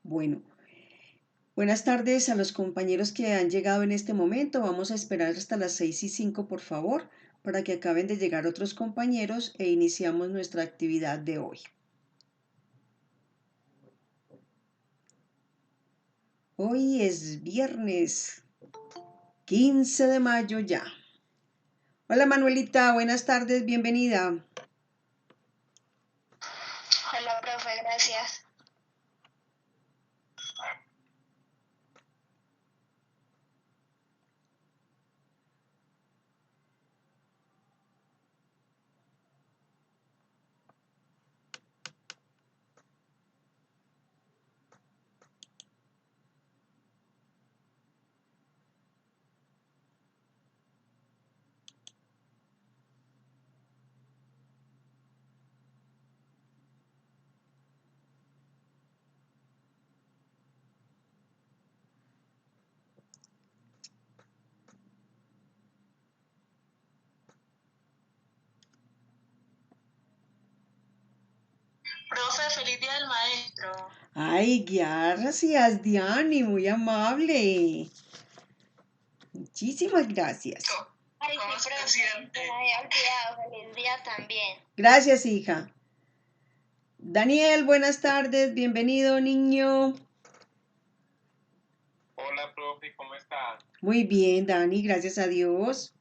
Bueno, buenas tardes a los compañeros que han llegado en este momento. Vamos a esperar hasta las 6:05, por favor, para que acaben de llegar otros compañeros e iniciamos nuestra actividad de hoy. Hoy es viernes 15 de mayo ya. Hola Manuelita, buenas tardes, bienvenida. Hola, profe, gracias. Profe, feliz día del maestro. Ay, gracias, Diani, muy amable. Muchísimas gracias. Ay, sí, profe, me había olvidado. Feliz día también. Gracias, hija. Daniel, buenas tardes, bienvenido, niño. Hola, profe, ¿cómo está? Muy bien, Dani, gracias a Dios.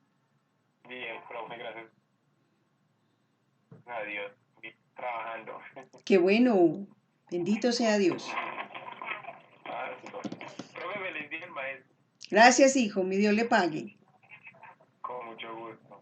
Bien, profe, gracias a Dios. Trabajando. Qué bueno, bendito sea Dios. Profe, feliz día del maestro. Gracias, hijo, mi Dios le pague. Con mucho gusto.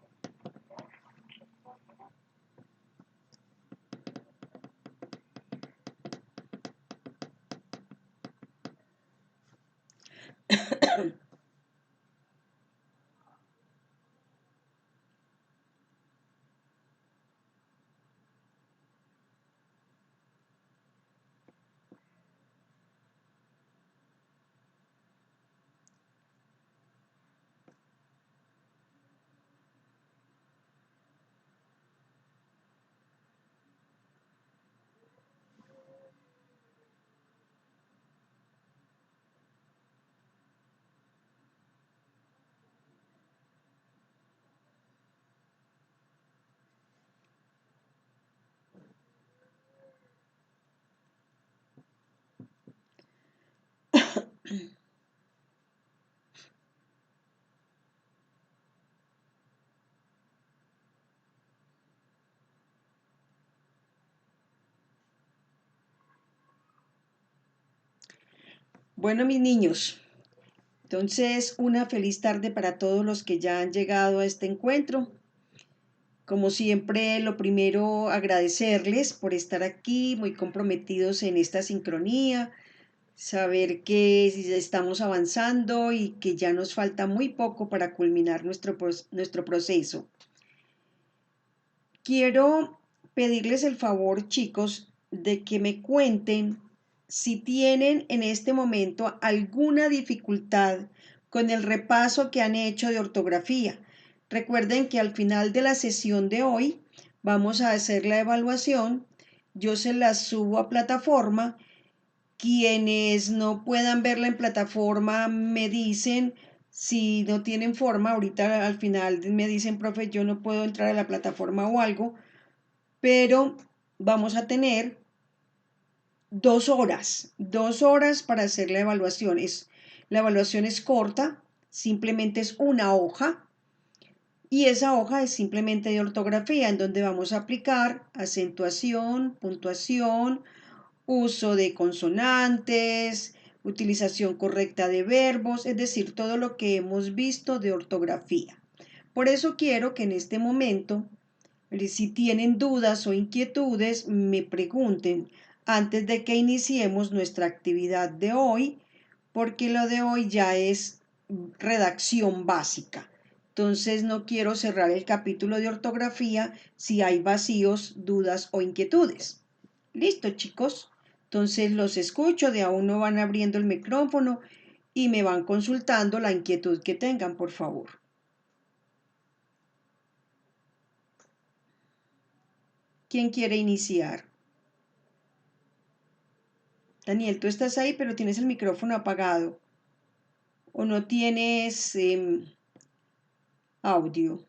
Bueno, mis niños, entonces una feliz tarde para todos los que ya han llegado a este encuentro. Como siempre, lo primero, agradecerles por estar aquí, muy comprometidos en esta sincronía, saber que estamos avanzando y que ya nos falta muy poco para culminar nuestro proceso. Quiero pedirles el favor, chicos, de que me cuenten si tienen en este momento alguna dificultad con el repaso que han hecho de ortografía. Recuerden que al final de la sesión de hoy vamos a hacer la evaluación. Yo se la subo a plataforma. Quienes no puedan verla en plataforma me dicen si no tienen forma. Ahorita al final me dicen, profe, yo no puedo entrar a la plataforma o algo, pero vamos a tener 2 horas para hacer la evaluación. La evaluación es corta, simplemente es una hoja y esa hoja es simplemente de ortografía en donde vamos a aplicar acentuación, puntuación, uso de consonantes, utilización correcta de verbos, es decir, todo lo que hemos visto de ortografía. Por eso quiero que en este momento, si tienen dudas o inquietudes, me pregunten antes de que iniciemos nuestra actividad de hoy, porque lo de hoy ya es redacción básica. Entonces no quiero cerrar el capítulo de ortografía si hay vacíos, dudas o inquietudes. Listo, chicos. Entonces los escucho, de a uno van abriendo el micrófono y me van consultando la inquietud que tengan, por favor. ¿Quién quiere iniciar? Daniel, tú estás ahí, pero tienes el micrófono apagado o no tienes audio.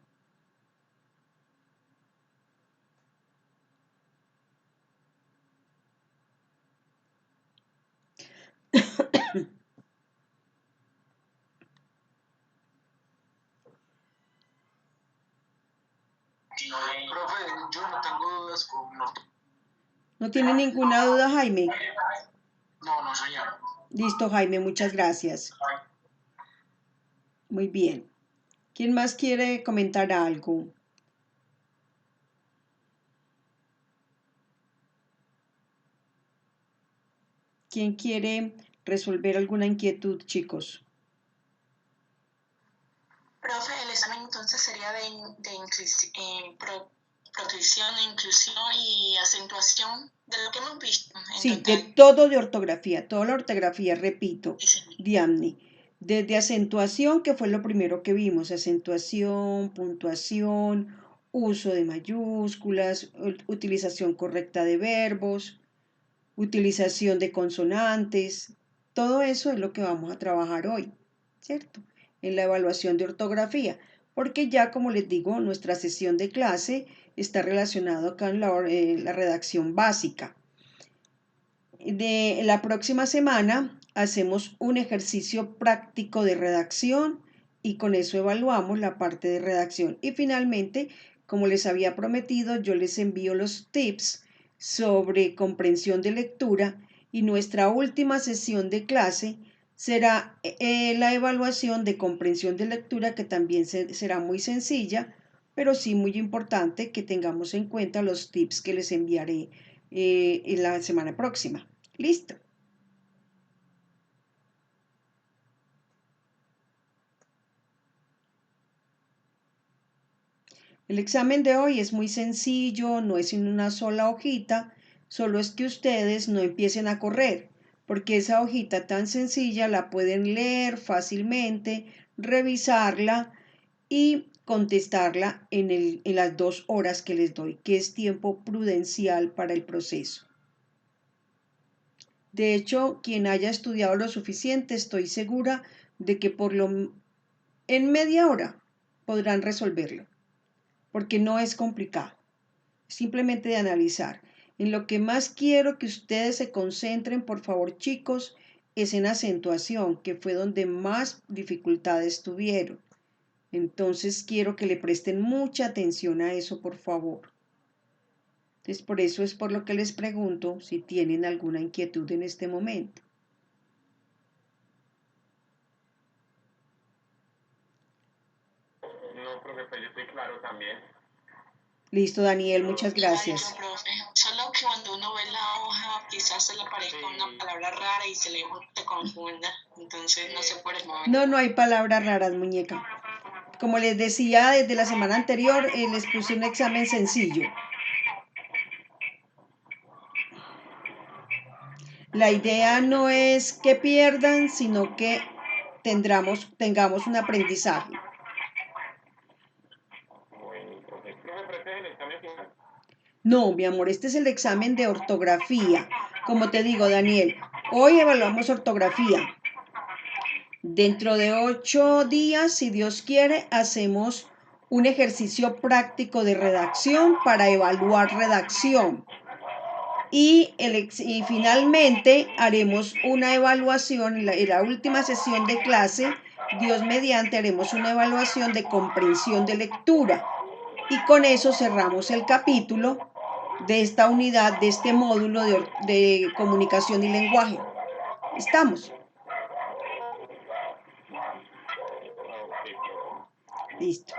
Profe, yo no tengo dudas con no. ¿No tiene ninguna duda, Jaime? No, señor. Listo, Jaime, muchas gracias. Muy bien. ¿Quién más quiere comentar algo? ¿Quién quiere resolver alguna inquietud, chicos? Profe, el examen entonces sería protección, inclusión y acentuación de lo que hemos visto en Sí, de total. todo de ortografía, toda la ortografía, repito, Sí. Diamni. Desde acentuación, que fue lo primero que vimos, acentuación, puntuación, uso de mayúsculas, utilización correcta de verbos, utilización de consonantes, todo eso es lo que vamos a trabajar hoy, ¿cierto? En la evaluación de ortografía, porque ya como les digo, nuestra sesión de clase está relacionada con la redacción básica. De la próxima semana hacemos un ejercicio práctico de redacción y con eso evaluamos la parte de redacción. Y finalmente, como les había prometido, yo les envío los tips sobre comprensión de lectura y nuestra última sesión de clase será la evaluación de comprensión de lectura, que también será muy sencilla, pero sí muy importante que tengamos en cuenta los tips que les enviaré en la semana próxima. Listo. El examen de hoy es muy sencillo, no es en una sola hojita, solo es que ustedes no empiecen a correr, porque esa hojita tan sencilla la pueden leer fácilmente, revisarla y contestarla en las 2 horas que les doy, que es tiempo prudencial para el proceso. De hecho, quien haya estudiado lo suficiente, estoy segura de que en media hora podrán resolverlo, porque no es complicado, simplemente de analizar. En lo que más quiero que ustedes se concentren, por favor, chicos, es en acentuación, que fue donde más dificultades tuvieron. Entonces quiero que le presten mucha atención a eso, por favor. Entonces, por eso es por lo que les pregunto si tienen alguna inquietud en este momento. No, profe, pues yo estoy claro también. Listo, Daniel, muchas gracias. Igual yo, profe. Solo que cuando uno ve la hoja, quizás se le aparezca una palabra rara y se confunda. Entonces, no sé por el momento. No hay palabras raras, muñeca. Como les decía desde la semana anterior, les puse un examen sencillo. La idea no es que pierdan, sino que tengamos un aprendizaje. Bueno, profe, pero este es el examen final. No, mi amor, este es el examen de ortografía. Como te digo, Daniel, hoy evaluamos ortografía. Dentro de 8 días, si Dios quiere, hacemos un ejercicio práctico de redacción para evaluar redacción. Y finalmente haremos una evaluación, en la última sesión de clase, Dios mediante, haremos una evaluación de comprensión de lectura. Y con eso cerramos el capítulo de esta unidad, de este módulo de comunicación y lenguaje. ¿Estamos? Listo.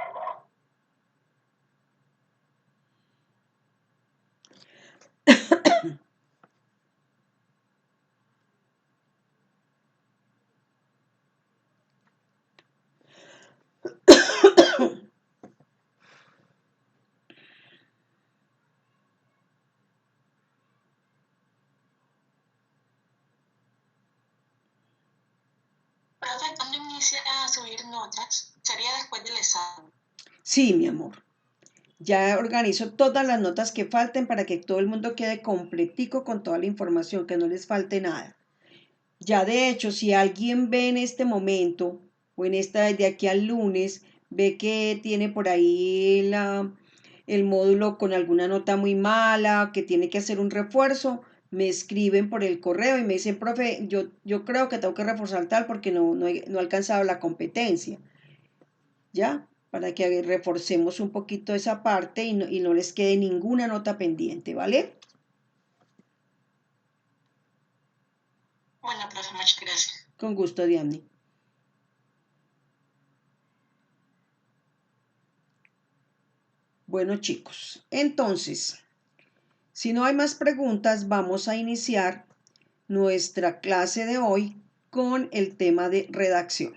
Profe, ¿cuándo inicia a subir notas? ¿Sería después del examen? Sí, mi amor. Ya organizo todas las notas que falten para que todo el mundo quede completico con toda la información, que no les falte nada. Ya de hecho, si alguien ve en este momento o en esta de aquí al lunes, ve que tiene por ahí el módulo con alguna nota muy mala, que tiene que hacer un refuerzo, me escriben por el correo y me dicen, profe, yo creo que tengo que reforzar tal porque no he alcanzado la competencia. ¿Ya? Para que reforcemos un poquito esa parte y no les quede ninguna nota pendiente, ¿vale? Bueno, profe, muchas gracias. Con gusto, Diane. Bueno, chicos, entonces, si no hay más preguntas, vamos a iniciar nuestra clase de hoy con el tema de redacción.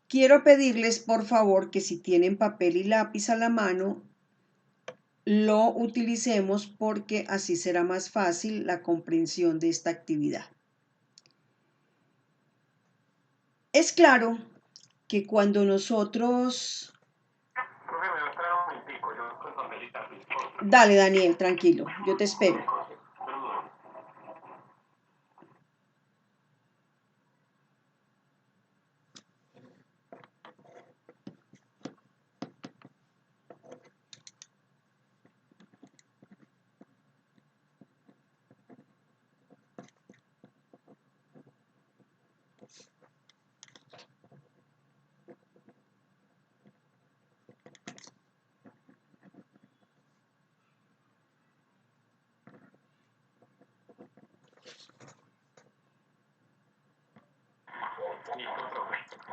Quiero pedirles, por favor, que si tienen papel y lápiz a la mano, lo utilicemos porque así será más fácil la comprensión de esta actividad. Es claro que cuando nosotros... Profe, me va a esperar un momentico, yo con papel y lápiz. Dale, Daniel, tranquilo, yo te espero.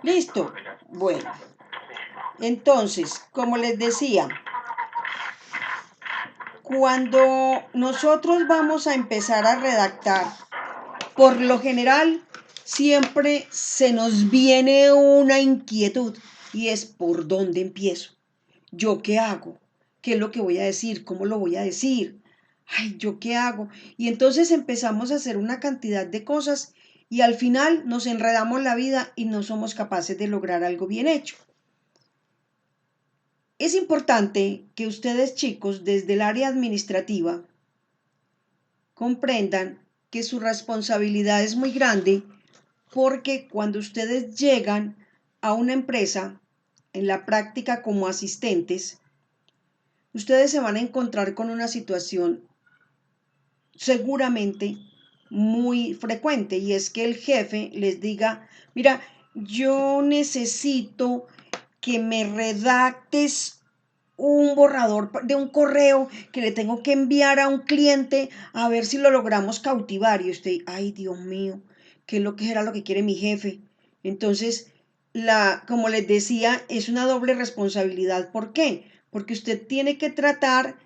¿Listo? Bueno, entonces, como les decía, cuando nosotros vamos a empezar a redactar, por lo general, siempre se nos viene una inquietud y es ¿por dónde empiezo? ¿Yo qué hago? ¿Qué es lo que voy a decir? ¿Cómo lo voy a decir? Ay, ¿yo qué hago? Y entonces empezamos a hacer una cantidad de cosas y al final nos enredamos la vida y no somos capaces de lograr algo bien hecho. Es importante que ustedes, chicos, desde el área administrativa, comprendan que su responsabilidad es muy grande porque cuando ustedes llegan a una empresa en la práctica como asistentes, ustedes se van a encontrar con una situación seguramente muy frecuente y es que el jefe les diga, mira, yo necesito que me redactes un borrador de un correo que le tengo que enviar a un cliente a ver si lo logramos cautivar. Y usted, ay Dios mío, ¿qué es lo que era lo que quiere mi jefe? Entonces, como les decía, es una doble responsabilidad. ¿Por qué? Porque usted tiene que tratar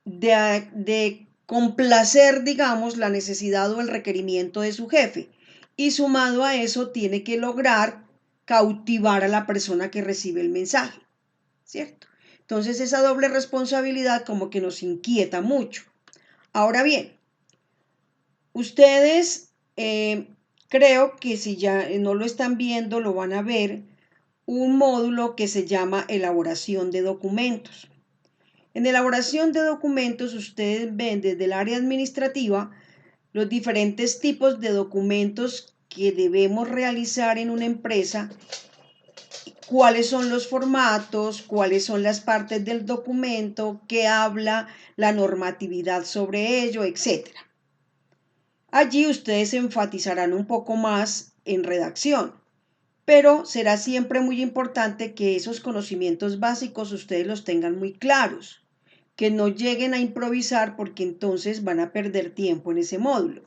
de complacer, digamos, la necesidad o el requerimiento de su jefe. Y sumado a eso, tiene que lograr cautivar a la persona que recibe el mensaje, ¿cierto? Entonces esa doble responsabilidad como que nos inquieta mucho. Ahora bien, ustedes creo que si ya no lo están viendo, lo van a ver, un módulo que se llama elaboración de documentos. En elaboración de documentos, ustedes ven desde el área administrativa los diferentes tipos de documentos que debemos realizar en una empresa, cuáles son los formatos, cuáles son las partes del documento, qué habla la normatividad sobre ello, etc. Allí ustedes enfatizarán un poco más en redacción, pero será siempre muy importante que esos conocimientos básicos ustedes los tengan muy claros, que no lleguen a improvisar porque entonces van a perder tiempo en ese módulo.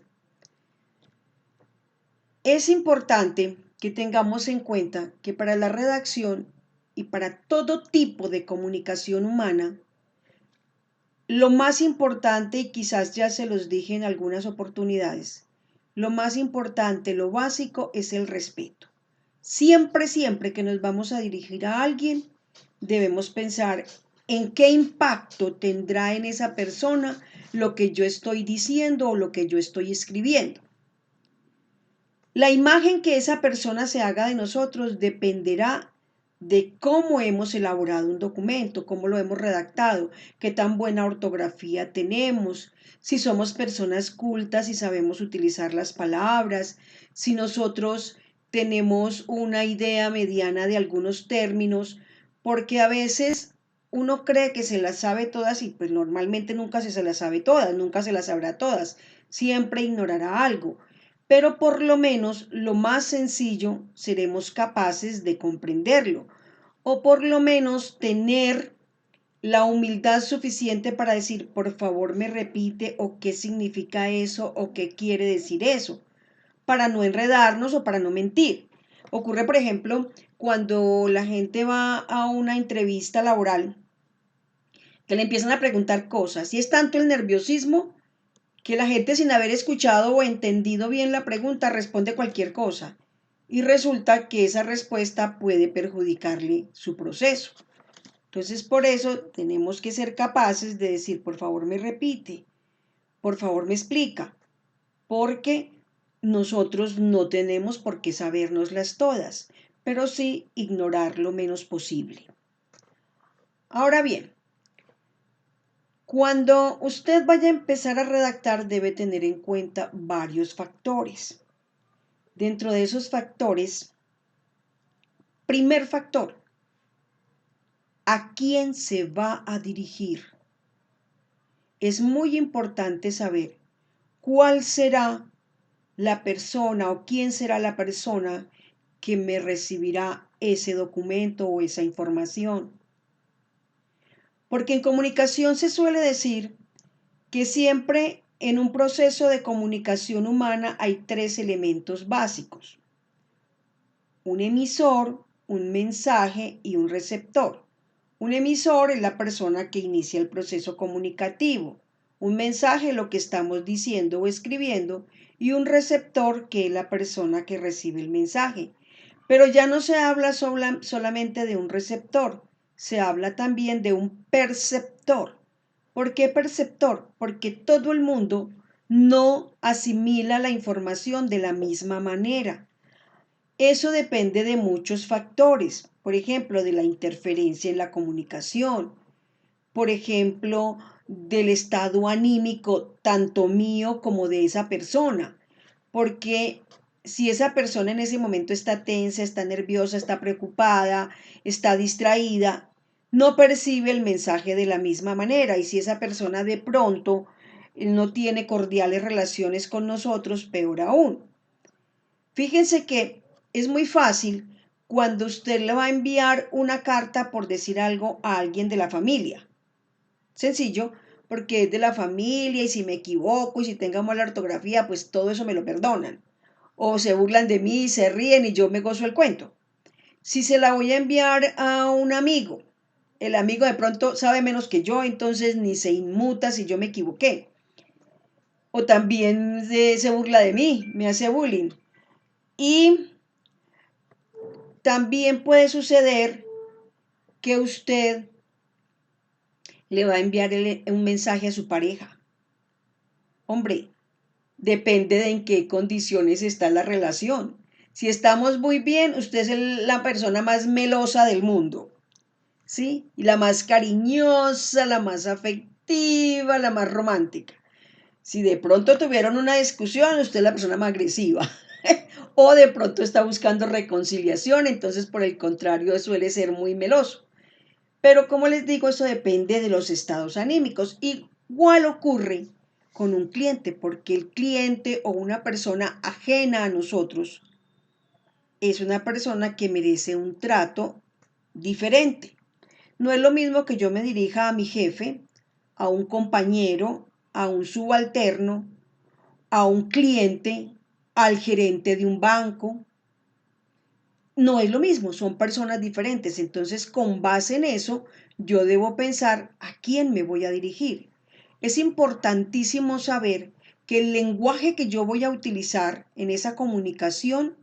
Es importante que tengamos en cuenta que para la redacción y para todo tipo de comunicación humana, lo más importante, y quizás ya se los dije en algunas oportunidades, lo más importante, lo básico es el respeto. Siempre que nos vamos a dirigir a alguien, debemos pensar en qué impacto tendrá en esa persona lo que yo estoy diciendo o lo que yo estoy escribiendo. La imagen que esa persona se haga de nosotros dependerá de cómo hemos elaborado un documento, cómo lo hemos redactado, qué tan buena ortografía tenemos, si somos personas cultas y sabemos utilizar las palabras, si nosotros tenemos una idea mediana de algunos términos, porque a veces uno cree que se las sabe todas y pues normalmente nunca se las sabe todas, nunca se las sabrá todas, siempre ignorará algo. Pero por lo menos lo más sencillo seremos capaces de comprenderlo, o por lo menos tener la humildad suficiente para decir, por favor me repite, o qué significa eso, o qué quiere decir eso, para no enredarnos o para no mentir. Ocurre, por ejemplo, cuando la gente va a una entrevista laboral, que le empiezan a preguntar cosas, y es tanto el nerviosismo que la gente sin haber escuchado o entendido bien la pregunta responde cualquier cosa y resulta que esa respuesta puede perjudicarle su proceso. Entonces, por eso tenemos que ser capaces de decir, por favor me repite, por favor me explica, porque nosotros no tenemos por qué sabérnoslas todas, pero sí ignorar lo menos posible. Ahora bien, cuando usted vaya a empezar a redactar debe tener en cuenta varios factores. Dentro de esos factores, primer factor, ¿a quién se va a dirigir? Es muy importante saber cuál será la persona o quién será la persona que me recibirá ese documento o esa información. Porque en comunicación se suele decir que siempre en un proceso de comunicación humana hay tres elementos básicos: un emisor, un mensaje y un receptor. Un emisor es la persona que inicia el proceso comunicativo, un mensaje lo que estamos diciendo o escribiendo y un receptor que es la persona que recibe el mensaje. Pero ya no se habla solamente de un receptor, se habla también de un perceptor. ¿Por qué perceptor? Porque todo el mundo no asimila la información de la misma manera. Eso depende de muchos factores, por ejemplo, de la interferencia en la comunicación, por ejemplo, del estado anímico tanto mío como de esa persona, porque si esa persona en ese momento está tensa, está nerviosa, está preocupada, está distraída, no percibe el mensaje de la misma manera. Y si esa persona de pronto no tiene cordiales relaciones con nosotros, peor aún. Fíjense que es muy fácil cuando usted le va a enviar una carta, por decir algo, a alguien de la familia. Sencillo, porque es de la familia y si me equivoco y si tengo mala ortografía, pues todo eso me lo perdonan. O se burlan de mí, se ríen y yo me gozo el cuento. Si se la voy a enviar a un amigo, el amigo de pronto sabe menos que yo, entonces ni se inmuta si yo me equivoqué. O también se burla de mí, me hace bullying. Y también puede suceder que usted le va a enviar un mensaje a su pareja. Hombre, depende de en qué condiciones está la relación. Si estamos muy bien, usted es la persona más melosa del mundo, ¿sí? Y la más cariñosa, la más afectiva, la más romántica. Si de pronto tuvieron una discusión, usted es la persona más agresiva. O de pronto está buscando reconciliación, entonces por el contrario suele ser muy meloso. Pero como les digo, eso depende de los estados anímicos. Igual ocurre con un cliente, porque el cliente o una persona ajena a nosotros es una persona que merece un trato diferente. No es lo mismo que yo me dirija a mi jefe, a un compañero, a un subalterno, a un cliente, al gerente de un banco. No es lo mismo, son personas diferentes. Entonces, con base en eso, yo debo pensar a quién me voy a dirigir. Es importantísimo saber que el lenguaje que yo voy a utilizar en esa comunicación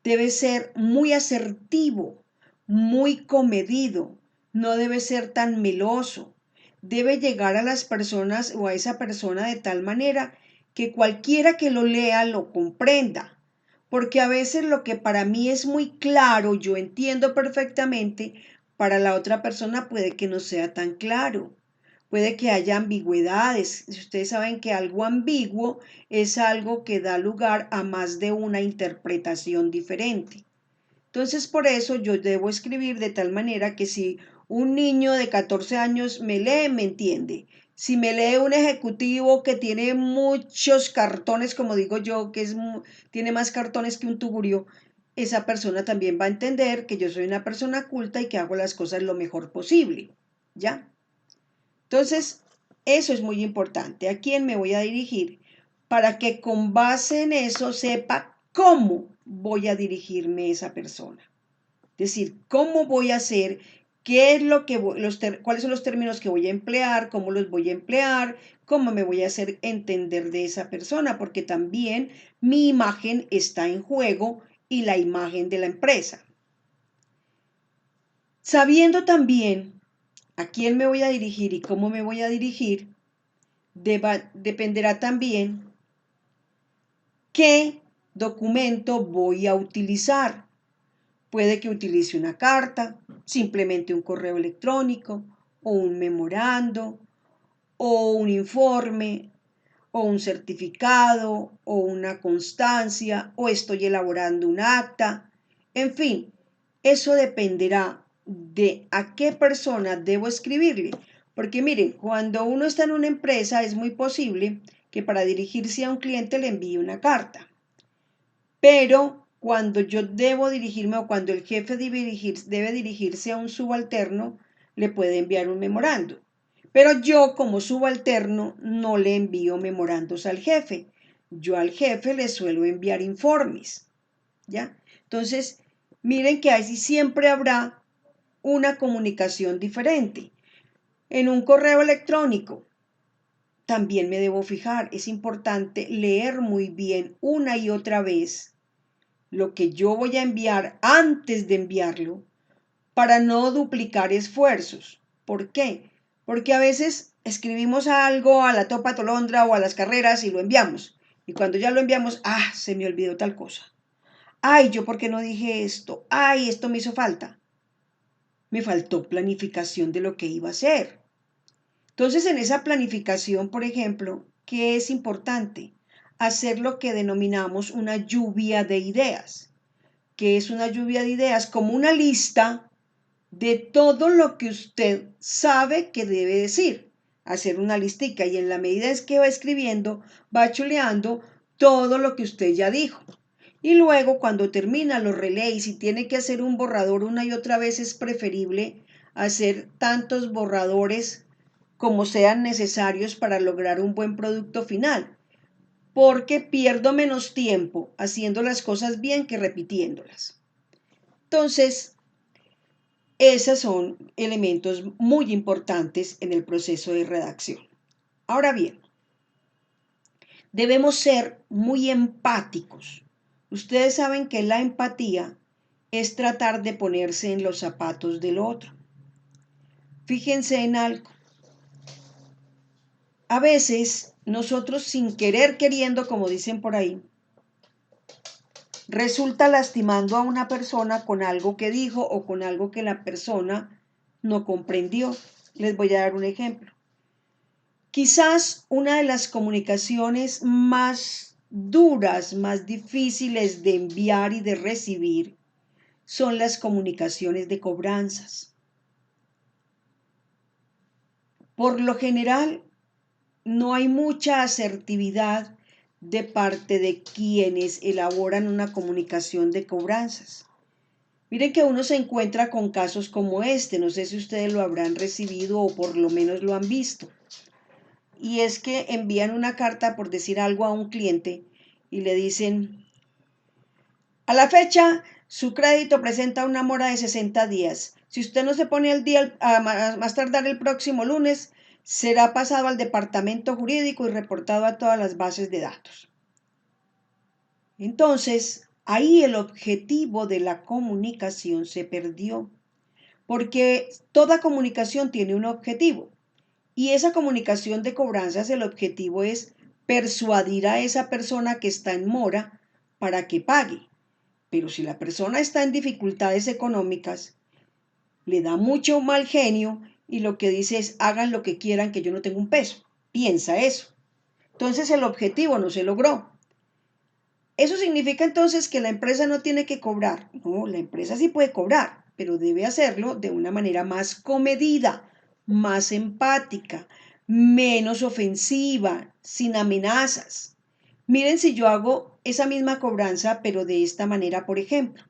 debe ser muy asertivo, muy comedido, no debe ser tan meloso. Debe llegar a las personas o a esa persona de tal manera que cualquiera que lo lea lo comprenda. porque a veces lo que para mí es muy claro, yo entiendo perfectamente, para la otra persona puede que no sea tan claro. Puede que haya ambigüedades. Ustedes saben que algo ambiguo es algo que da lugar a más de una interpretación diferente. Entonces, por eso yo debo escribir de tal manera que si un niño de 14 años me lee, me entiende. Si me lee un ejecutivo que tiene muchos cartones, como digo yo, tiene más cartones que un tugurio, esa persona también va a entender que yo soy una persona culta y que hago las cosas lo mejor posible. ¿Ya? Entonces, eso es muy importante. ¿A quién me voy a dirigir? Para que con base en eso sepa cómo voy a dirigirme a esa persona. Es decir, cómo voy a hacer, qué es lo que cuáles son los términos que voy a emplear, cómo los voy a emplear, cómo me voy a hacer entender de esa persona, porque también mi imagen está en juego y la imagen de la empresa. Sabiendo también a quién me voy a dirigir y cómo me voy a dirigir, dependerá también qué documento voy a utilizar. Puede que utilice una carta, simplemente un correo electrónico, o un memorando, o un informe, o un certificado, o una constancia, o estoy elaborando un acta. En fin, eso dependerá de a qué persona debo escribirle. Porque miren, cuando uno está en una empresa es muy posible que para dirigirse a un cliente le envíe una carta. Pero cuando yo debo dirigirme o cuando el jefe debe dirigirse a un subalterno, le puede enviar un memorando. Pero yo como subalterno no le envío memorandos al jefe. Yo al jefe le suelo enviar informes. ¿Ya? Entonces, miren que ahí sí siempre habrá una comunicación diferente. En un correo electrónico también me debo fijar. Es importante leer muy bien una y otra vez lo que yo voy a enviar antes de enviarlo para no duplicar esfuerzos. ¿Por qué? Porque a veces escribimos algo a la topa tolondra o a las carreras y lo enviamos. Y cuando ya lo enviamos, se me olvidó tal cosa. Ay, ¿yo por qué no dije esto? Ay, esto me hizo falta. Me faltó planificación de lo que iba a hacer. Entonces, en esa planificación, por ejemplo, ¿qué es importante? Hacer lo que denominamos una lluvia de ideas. ¿Qué es una lluvia de ideas? Como una lista de todo lo que usted sabe que debe decir. Hacer una listica y en la medida en que va escribiendo, va chuleando todo lo que usted ya dijo. Y luego cuando termina lo relee y si tiene que hacer un borrador una y otra vez es preferible hacer tantos borradores como sean necesarios para lograr un buen producto final, porque pierdo menos tiempo haciendo las cosas bien que repitiéndolas. Entonces, esos son elementos muy importantes en el proceso de redacción. Ahora bien, debemos ser muy empáticos. Ustedes saben que la empatía es tratar de ponerse en los zapatos del otro. Fíjense en algo. A veces nosotros sin querer queriendo, como dicen por ahí, resulta lastimando a una persona con algo que dijo o con algo que la persona no comprendió. Les voy a dar un ejemplo. Quizás una de las comunicaciones más duras, más difíciles de enviar y de recibir son las comunicaciones de cobranzas. Por lo general, no hay mucha asertividad de parte de quienes elaboran una comunicación de cobranzas. Miren que uno se encuentra con casos como este, no sé si ustedes lo habrán recibido o por lo menos lo han visto. Y es que envían una carta, por decir algo, a un cliente y le dicen, a la fecha, su crédito presenta una mora de 60 días. Si usted no se pone al día a más tardar el próximo lunes, será pasado al departamento jurídico y reportado a todas las bases de datos. Entonces, ahí el objetivo de la comunicación se perdió, porque toda comunicación tiene un objetivo. Y esa comunicación de cobranzas, el objetivo es persuadir a esa persona que está en mora para que pague. Pero si la persona está en dificultades económicas, le da mucho mal genio y lo que dice es hagan lo que quieran que yo no tengo un peso. Piensa eso. Entonces el objetivo no se logró. ¿Eso significa entonces que la empresa no tiene que cobrar? No, la empresa sí puede cobrar, pero debe hacerlo de una manera más comedida, más empática, menos ofensiva, sin amenazas. Miren si yo hago esa misma cobranza, pero de esta manera, por ejemplo.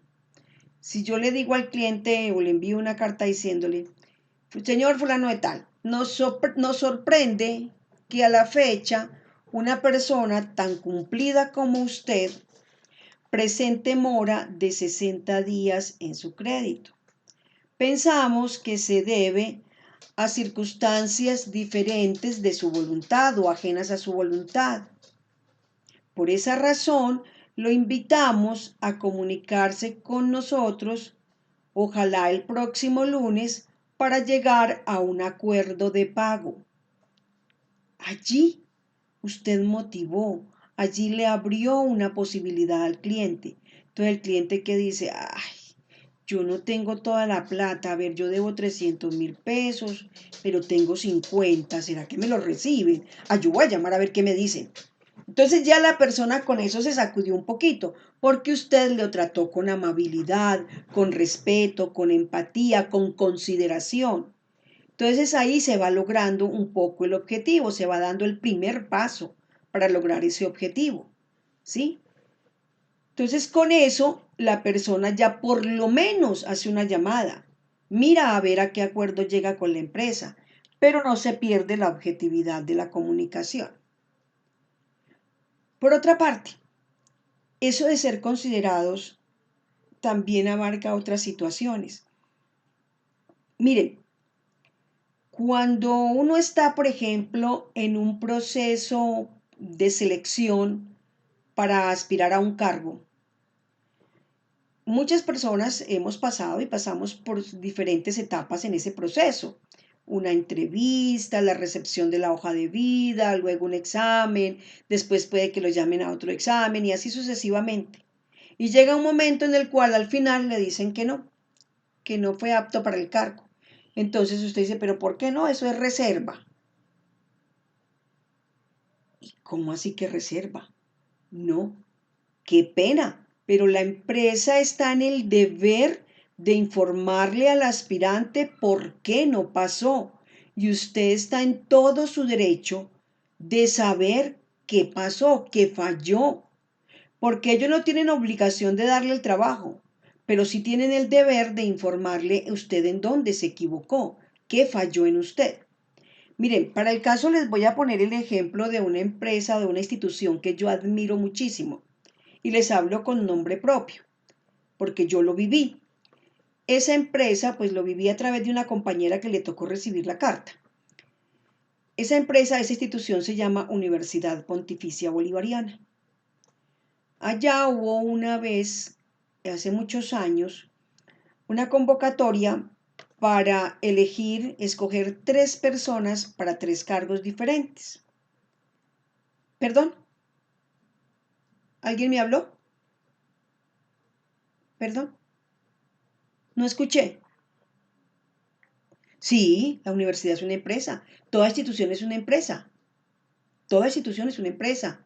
Si yo le digo al cliente o le envío una carta diciéndole, señor fulano de tal, nos sorprende que a la fecha una persona tan cumplida como usted presente mora de 60 días en su crédito. Pensamos que se debe a circunstancias diferentes de su voluntad o ajenas a su voluntad. Por esa razón, lo invitamos a comunicarse con nosotros, ojalá el próximo lunes, para llegar a un acuerdo de pago. Allí usted motivó, allí le abrió una posibilidad al cliente. Entonces el cliente que dice, ay, yo no tengo toda la plata, a ver, yo debo 300.000 pesos, pero tengo 50, ¿será que me lo reciben? Yo voy a llamar a ver qué me dicen. Entonces ya la persona con eso se sacudió un poquito, porque usted lo trató con amabilidad, con respeto, con empatía, con consideración. Entonces ahí se va logrando un poco el objetivo, se va dando el primer paso para lograr ese objetivo, ¿sí? Entonces con eso la persona ya por lo menos hace una llamada, mira a ver a qué acuerdo llega con la empresa, pero no se pierde la objetividad de la comunicación. Por otra parte, eso de ser considerados también abarca otras situaciones. Miren, cuando uno está, por ejemplo, en un proceso de selección para aspirar a un cargo, muchas personas hemos pasado y pasamos por diferentes etapas en ese proceso. Una entrevista, la recepción de la hoja de vida, luego un examen, después puede que lo llamen a otro examen y así sucesivamente. Y llega un momento en el cual al final le dicen que no fue apto para el cargo. Entonces usted dice, pero ¿por qué no? Eso es reserva. ¿Y cómo así que reserva? No, qué pena, pero la empresa está en el deber de informarle al aspirante por qué no pasó. Y usted está en todo su derecho de saber qué pasó, qué falló. Porque ellos no tienen obligación de darle el trabajo, pero sí tienen el deber de informarle a usted en dónde se equivocó, qué falló en usted. Miren, para el caso les voy a poner el ejemplo de una empresa, de una institución que yo admiro muchísimo y les hablo con nombre propio, porque yo lo viví. Esa empresa, pues lo viví a través de una compañera que le tocó recibir la carta. Esa empresa, esa institución se llama Universidad Pontificia Bolivariana. Allá hubo una vez, hace muchos años, una convocatoria para escoger 3 personas para 3 cargos diferentes. ¿Perdón? ¿Alguien me habló? ¿Perdón? No escuché. Sí, la universidad es una empresa. Toda institución es una empresa. Toda institución es una empresa.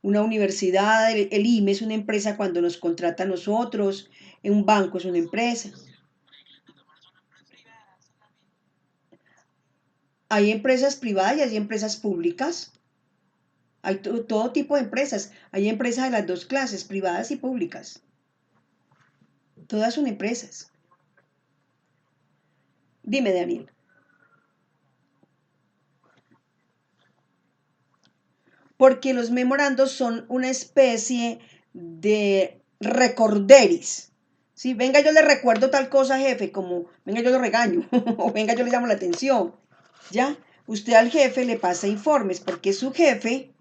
Una universidad, el IME es una empresa cuando nos contrata a nosotros. Un banco es una empresa. Hay empresas privadas y hay empresas públicas. Hay todo tipo de empresas. Hay empresas de las 2 clases, privadas y públicas. Todas son empresas. Dime, Daniel. Porque los memorandos son una especie de recorderis. ¿Sí? Venga, yo le recuerdo tal cosa, jefe, como venga, yo lo regaño, o venga, yo le llamo la atención. ¿Ya? Usted al jefe le pasa informes, porque su jefe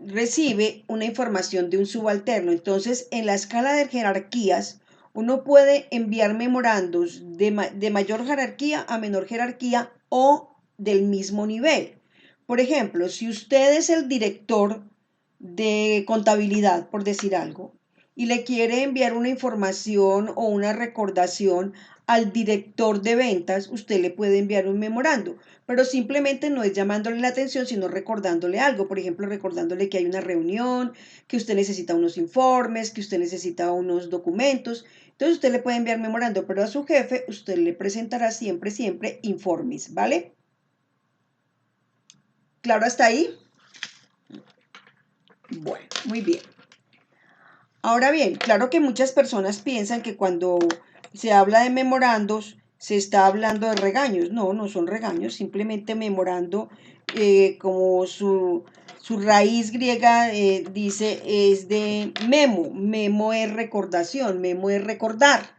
recibe una información de un subalterno. Entonces, en la escala de jerarquías, uno puede enviar memorandos de mayor jerarquía a menor jerarquía o del mismo nivel. Por ejemplo, si usted es el director de contabilidad, por decir algo, y le quiere enviar una información o una recordación al director de ventas, usted le puede enviar un memorando, pero simplemente no es llamándole la atención, sino recordándole algo, por ejemplo, recordándole que hay una reunión, que usted necesita unos informes, que usted necesita unos documentos. Entonces usted le puede enviar memorando, pero a su jefe usted le presentará siempre informes, ¿vale? ¿Claro hasta ahí? Bueno, muy bien. Ahora bien, claro que muchas personas piensan que cuando se habla de memorandos se está hablando de regaños. No, no son regaños, simplemente memorando, como su raíz griega dice, es de memo. Memo es recordación, memo es recordar.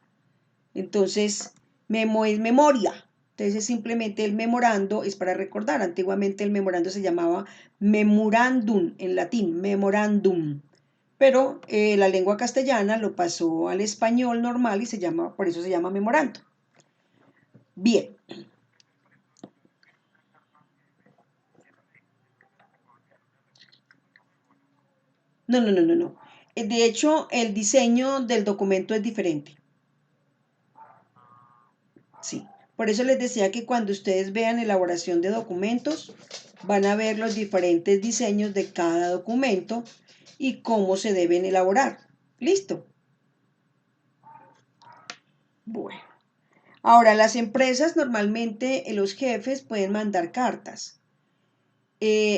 Entonces, memo es memoria. Entonces, simplemente el memorando es para recordar. Antiguamente el memorando se llamaba memorandum en latín, memorandum. Pero la lengua castellana lo pasó al español normal y por eso se llama memorando. Bien. No. De hecho, el diseño del documento es diferente. Sí. Por eso les decía que cuando ustedes vean elaboración de documentos, van a ver los diferentes diseños de cada documento y cómo se deben elaborar. ¿Listo? Bueno. Ahora, las empresas normalmente, los jefes pueden mandar cartas.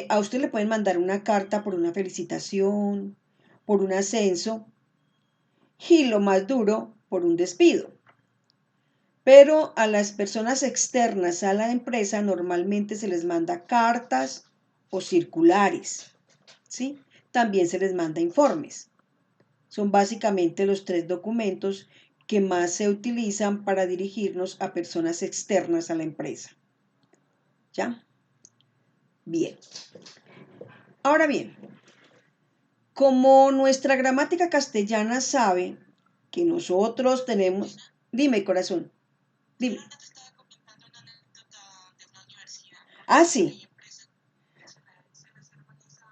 A usted le pueden mandar una carta por una felicitación, por un ascenso y lo más duro, por un despido. Pero a las personas externas a la empresa normalmente se les manda cartas o circulares, ¿sí? También se les manda informes. Son básicamente los 3 documentos que más se utilizan para dirigirnos a personas externas a la empresa. ¿Ya? Bien. Ahora bien, como nuestra gramática castellana sabe que nosotros tenemos... Dime, corazón. Dime. Ah, sí.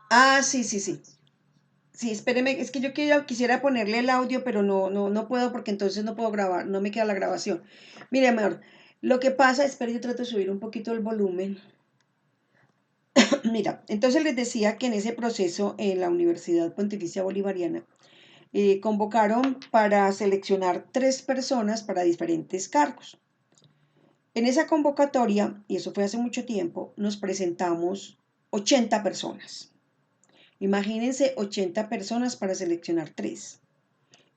Ah, sí. Sí, espéreme, es que yo quisiera ponerle el audio, pero no puedo porque entonces no puedo grabar, no me queda la grabación. Mire, amor, lo que pasa, espera, yo trato de subir un poquito el volumen. Mira, entonces les decía que en ese proceso en la Universidad Pontificia Bolivariana convocaron para seleccionar 3 personas para diferentes cargos. En esa convocatoria, y eso fue hace mucho tiempo, nos presentamos 80 personas. Imagínense 80 personas para seleccionar 3.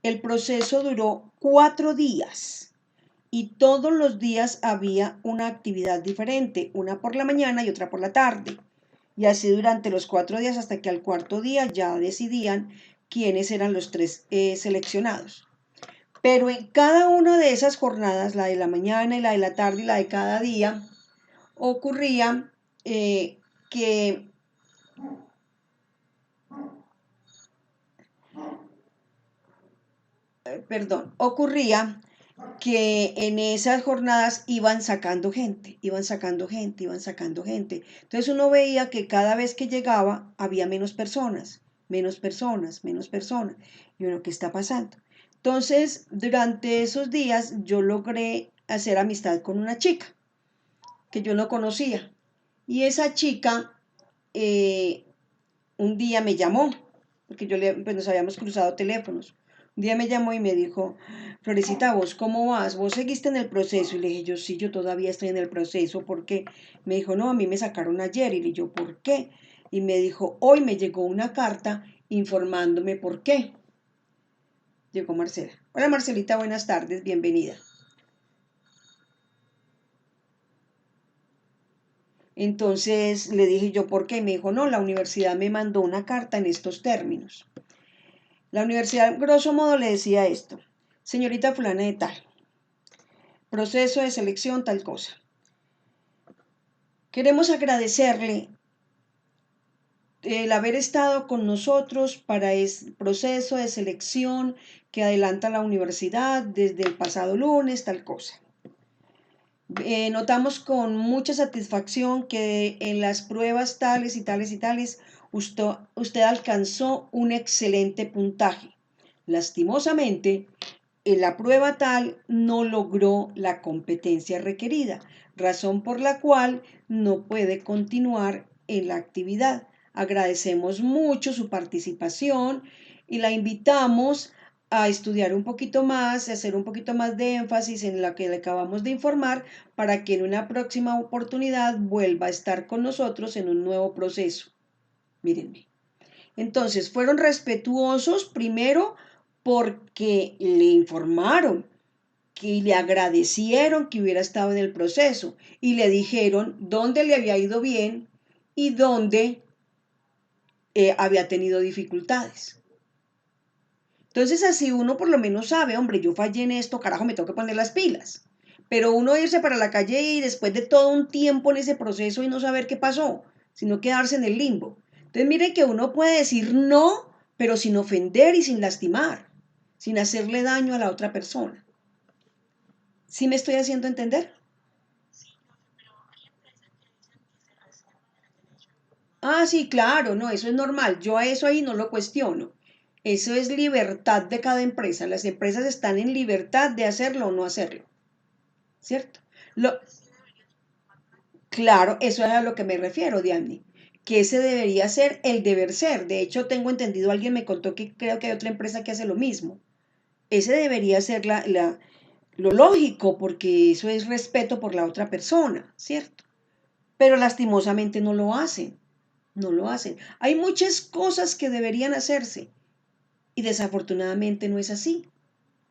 El proceso duró 4 días y todos los días había una actividad diferente, una por la mañana y otra por la tarde. Y así durante los 4 días hasta que al 4.º día ya decidían quiénes eran los 3 seleccionados. Pero en cada una de esas jornadas, la de la mañana y la de la tarde y la de cada día, ocurría que en esas jornadas iban sacando gente. Entonces uno veía que cada vez que llegaba había menos personas. Y uno, ¿qué está pasando? Entonces, durante esos días yo logré hacer amistad con una chica que yo no conocía. Y esa chica un día me llamó, porque pues nos habíamos cruzado teléfonos. Un día me llamó y me dijo, Florecita, ¿vos cómo vas? ¿Vos seguiste en el proceso? Y le dije, yo sí, yo todavía estoy en el proceso. ¿Por qué? Me dijo, no, a mí me sacaron ayer. Y le dije, ¿por qué? Y me dijo, hoy me llegó una carta informándome por qué. Llegó Marcela. Hola Marcelita, buenas tardes, bienvenida. Entonces le dije yo, ¿por qué? Y me dijo, no, la universidad me mandó una carta en estos términos. La universidad, grosso modo, le decía esto. Señorita fulana de tal, proceso de selección, tal cosa. Queremos agradecerle el haber estado con nosotros para el proceso de selección que adelanta la universidad desde el pasado lunes, tal cosa. Notamos con mucha satisfacción que en las pruebas tales y tales usted alcanzó un excelente puntaje. Lastimosamente, en la prueba tal no logró la competencia requerida, razón por la cual no puede continuar en la actividad. Agradecemos mucho su participación y la invitamos a estudiar un poquito más, a hacer un poquito más de énfasis en lo que le acabamos de informar para que en una próxima oportunidad vuelva a estar con nosotros en un nuevo proceso. Mírenme. Entonces, fueron respetuosos primero porque le informaron, que le agradecieron que hubiera estado en el proceso y le dijeron dónde le había ido bien y dónde había tenido dificultades. Entonces así uno por lo menos sabe, hombre, yo fallé en esto, carajo, me tengo que poner las pilas. Pero uno irse para la calle y después de todo un tiempo en ese proceso y no saber qué pasó, sino quedarse en el limbo. Entonces miren que uno puede decir no, pero sin ofender y sin lastimar, sin hacerle daño a la otra persona. ¿Sí me estoy haciendo entender? Ah, sí, claro, no, eso es normal. Yo a eso ahí no lo cuestiono. Eso es libertad de cada empresa. Las empresas están en libertad de hacerlo o no hacerlo, ¿cierto? Claro, eso es a lo que me refiero, Diane, que ese debería ser el deber ser. De hecho, tengo entendido, alguien me contó que creo que hay otra empresa que hace lo mismo. Ese debería ser lo lógico, porque eso es respeto por la otra persona, ¿cierto? Pero lastimosamente no lo hacen, no lo hacen. Hay muchas cosas que deberían hacerse y desafortunadamente no es así,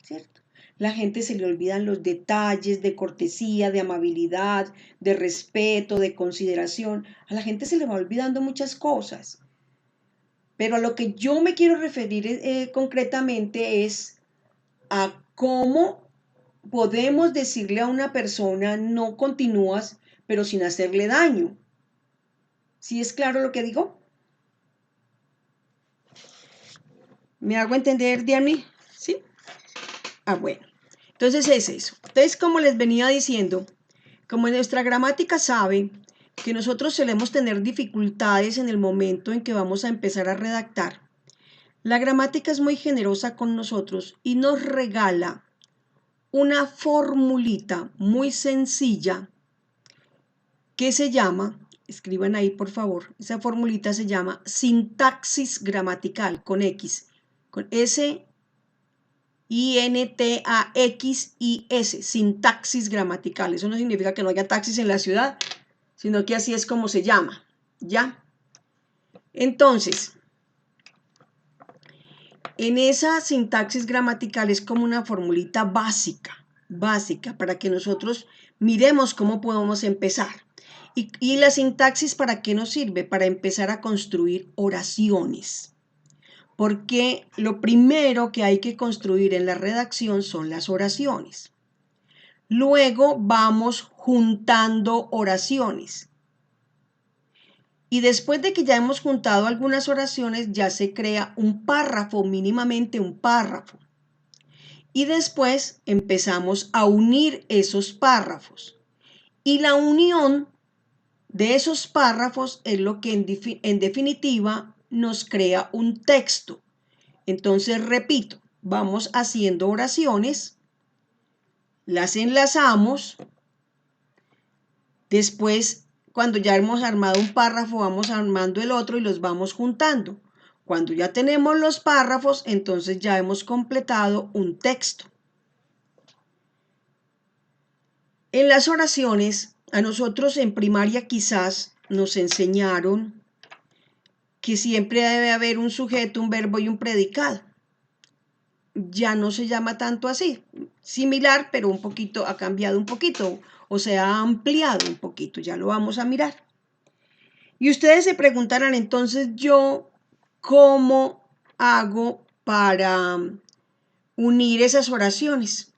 ¿cierto? La gente se le olvidan los detalles de cortesía, de amabilidad, de respeto, de consideración. A la gente se le va olvidando muchas cosas. Pero a lo que yo me quiero referir concretamente es a cómo podemos decirle a una persona no continúas, pero sin hacerle daño. ¿Sí es claro lo que digo? ¿Me hago entender, Diane? ¿Sí? Ah, bueno. Entonces es eso. Entonces, como les venía diciendo, como nuestra gramática sabe que nosotros solemos tener dificultades en el momento en que vamos a empezar a redactar, la gramática es muy generosa con nosotros y nos regala una formulita muy sencilla que se llama, escriban ahí por favor, esa formulita se llama sintaxis gramatical con X, con S, I-N-T-A-X-I-S, sintaxis gramatical. Eso no significa que no haya taxis en la ciudad, sino que así es como se llama, ¿ya? Entonces, en esa sintaxis gramatical es como una formulita básica, para que nosotros miremos cómo podemos empezar. ¿Y la sintaxis para qué nos sirve? Para empezar a construir oraciones. Porque lo primero que hay que construir en la redacción son las oraciones. Luego vamos juntando oraciones. Y después de que ya hemos juntado algunas oraciones, ya se crea un párrafo, mínimamente un párrafo. Y después empezamos a unir esos párrafos. Y la unión de esos párrafos es lo que en definitiva nos crea un texto. Entonces, repito, vamos haciendo oraciones, las enlazamos, después, cuando ya hemos armado un párrafo, vamos armando el otro y los vamos juntando. Cuando ya tenemos los párrafos, entonces ya hemos completado un texto. En las oraciones, a nosotros en primaria quizás nos enseñaron que siempre debe haber un sujeto, un verbo y un predicado. Ya no se llama tanto así, similar, pero un poquito, ha cambiado un poquito, o se ha ampliado un poquito, ya lo vamos a mirar. Y ustedes se preguntarán entonces, ¿yo cómo hago para unir esas oraciones?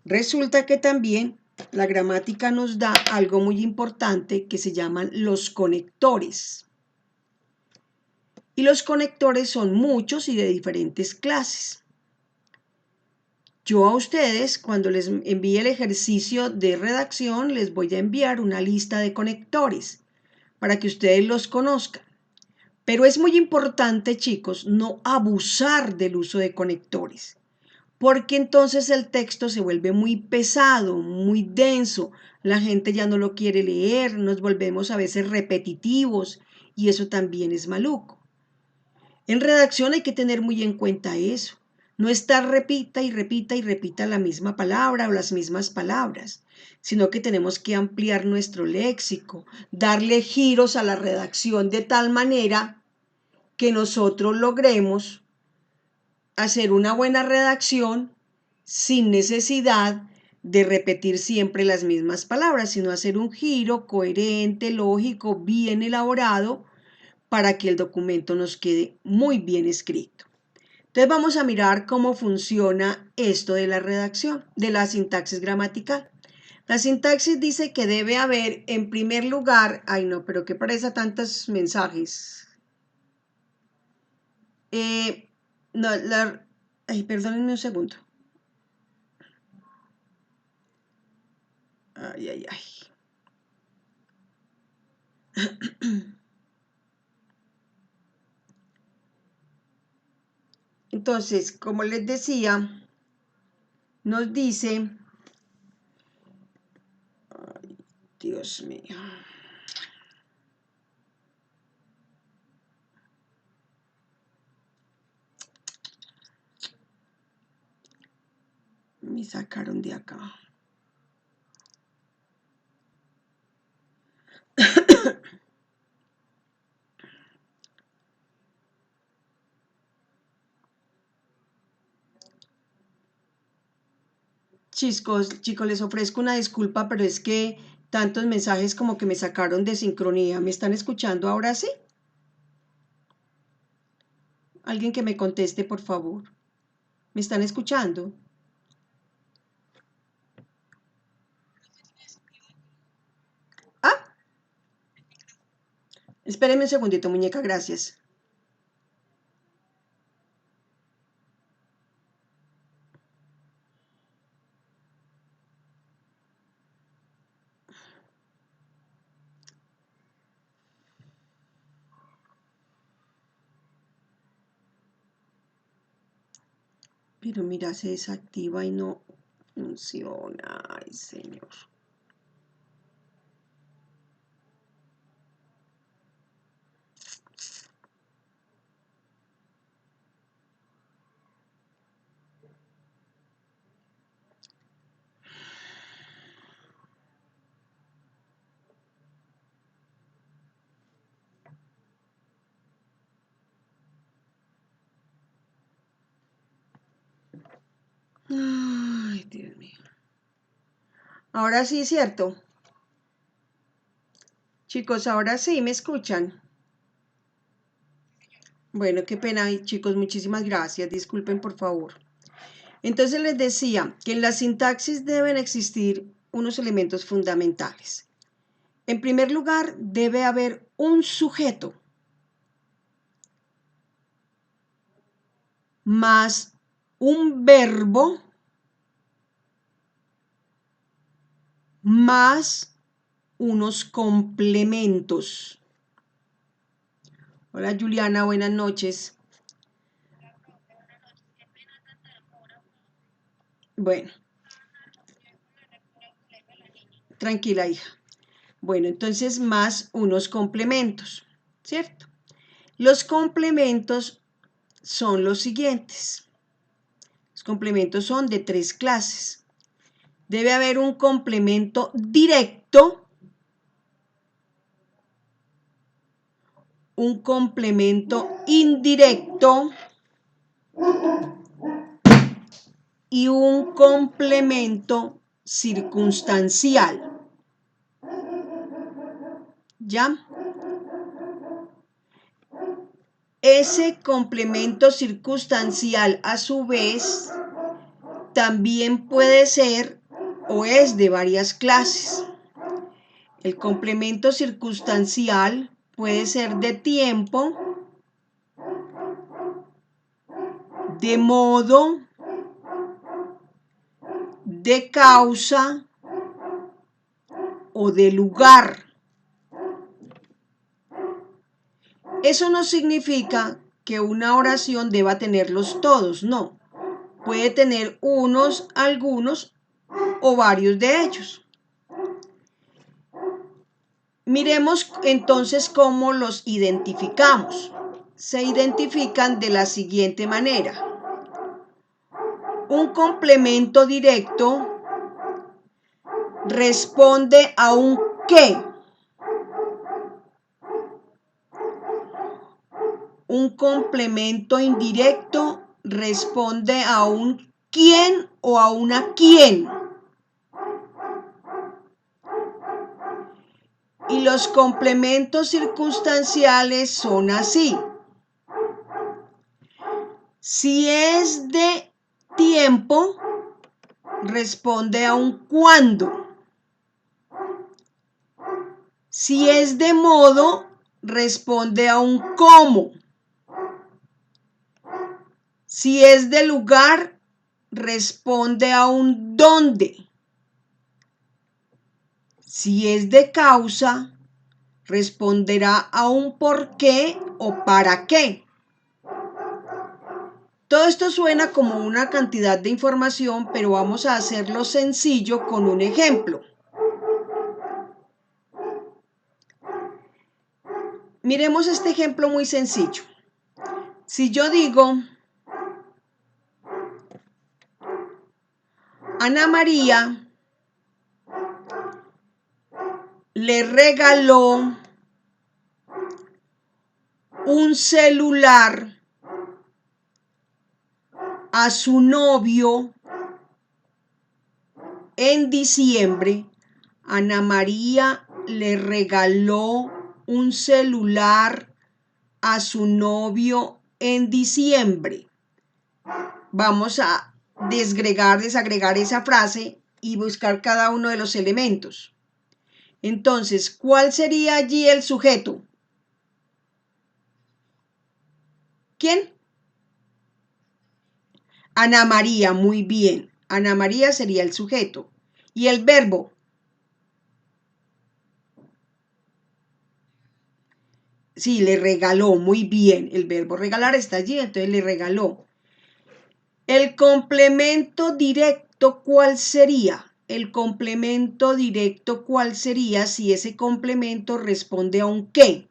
Resulta que también la gramática nos da algo muy importante que se llaman los conectores. Y los conectores son muchos y de diferentes clases. Yo a ustedes, cuando les envíe el ejercicio de redacción, les voy a enviar una lista de conectores para que ustedes los conozcan. Pero es muy importante, chicos, no abusar del uso de conectores, porque entonces el texto se vuelve muy pesado, muy denso, la gente ya no lo quiere leer, nos volvemos a veces repetitivos y eso también es maluco. En redacción hay que tener muy en cuenta eso, no estar repita y repita y repita la misma palabra o las mismas palabras, sino que tenemos que ampliar nuestro léxico, darle giros a la redacción de tal manera que nosotros logremos hacer una buena redacción sin necesidad de repetir siempre las mismas palabras, sino hacer un giro coherente, lógico, bien elaborado para que el documento nos quede muy bien escrito. Entonces vamos a mirar cómo funciona esto de la redacción, de la sintaxis gramatical. La sintaxis dice que debe haber, en primer lugar, ay no, pero qué parece tantos mensajes. No, ay, perdónenme un segundo. Ay, ay, ay. Entonces, como les decía, nos dice, ay, Dios mío. Me sacaron de acá. Chicos, les ofrezco una disculpa, pero es que tantos mensajes como que me sacaron de sincronía. ¿Me están escuchando ahora sí? Alguien que me conteste, por favor. ¿Me están escuchando? Ah, espérenme un segundito, muñeca, gracias. Pero mira, se desactiva y no funciona. Ay, señor. Ay, Dios mío. Ahora sí, ¿cierto? Chicos, ahora sí, ¿me escuchan? Bueno, qué pena, chicos, muchísimas gracias. Disculpen, por favor. Entonces les decía que en la sintaxis deben existir unos elementos fundamentales. En primer lugar, debe haber un sujeto más un verbo más unos complementos. Hola Juliana, buenas noches. Bueno, tranquila hija. Bueno, entonces más unos complementos, ¿cierto? Los complementos son los siguientes. Los complementos son de 3 clases. Debe haber un complemento directo, un complemento indirecto y un complemento circunstancial. ¿Ya? Ese complemento circunstancial, a su vez, también puede ser o es de varias clases. El complemento circunstancial puede ser de tiempo, de modo, de causa o de lugar. Eso no significa que una oración deba tenerlos todos, no. Puede tener unos, algunos o varios de ellos. Miremos entonces cómo los identificamos. Se identifican de la siguiente manera. Un complemento directo responde a un qué. Un complemento indirecto responde a un quién o a una quién. Y los complementos circunstanciales son así. Si es de tiempo, responde a un cuándo. Si es de modo, responde a un cómo. Si es de lugar, responde a un dónde. Si es de causa, responderá a un por qué o para qué. Todo esto suena como una cantidad de información, pero vamos a hacerlo sencillo con un ejemplo. Miremos este ejemplo muy sencillo. Si yo digo, Ana María le regaló un celular a su novio en diciembre. Ana María le regaló un celular a su novio en diciembre. Vamos a desagregar esa frase y buscar cada uno de los elementos. Entonces, ¿cuál sería allí el sujeto? ¿Quién? Ana María, muy bien. Ana María sería el sujeto. ¿Y el verbo? Sí, le regaló, muy bien. El verbo regalar está allí, entonces le regaló. El complemento directo, ¿cuál sería? El complemento directo, ¿cuál sería si ese complemento responde a un qué?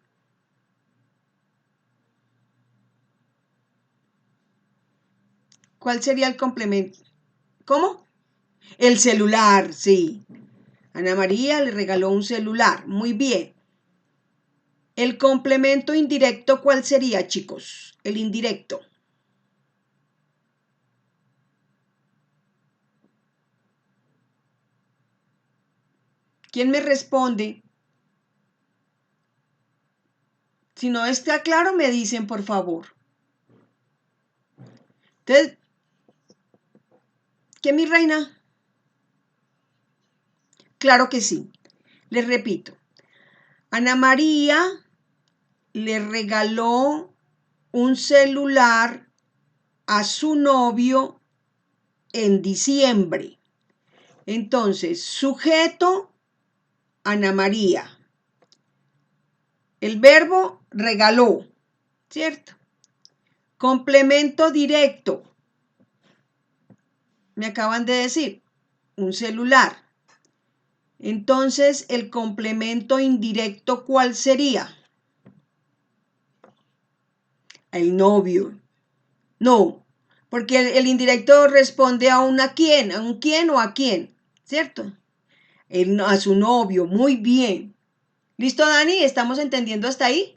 ¿Cuál sería el complemento? ¿Cómo? El celular, sí. Ana María le regaló un celular, muy bien. El complemento indirecto, ¿cuál sería, chicos? El indirecto. ¿Quién me responde? Si no está claro, me dicen, por favor. Entonces, ¿qué, mi reina? Claro que sí. Les repito. Ana María le regaló un celular a su novio en diciembre. Entonces, sujeto, Ana María. El verbo, regaló, ¿cierto? Complemento directo. Me acaban de decir, un celular. Entonces, el complemento indirecto, ¿cuál sería? El novio. No, porque el indirecto responde a un quién o a quién, ¿cierto? A su novio, muy bien. ¿Listo, Dani? ¿Estamos entendiendo hasta ahí?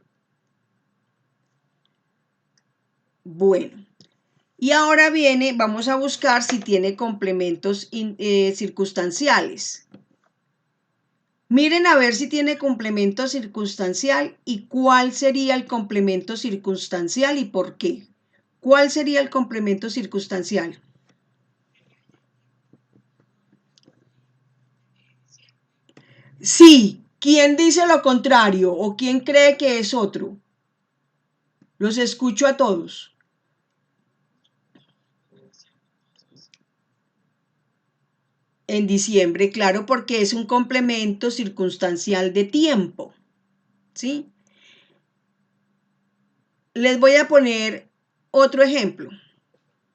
Bueno, y ahora vamos a buscar si tiene complementos circunstanciales. Miren a ver si tiene complemento circunstancial y cuál sería el complemento circunstancial y por qué. ¿Cuál sería el complemento circunstancial? Sí, ¿quién dice lo contrario o quién cree que es otro? Los escucho a todos. En diciembre, claro, porque es un complemento circunstancial de tiempo, ¿sí? Les voy a poner otro ejemplo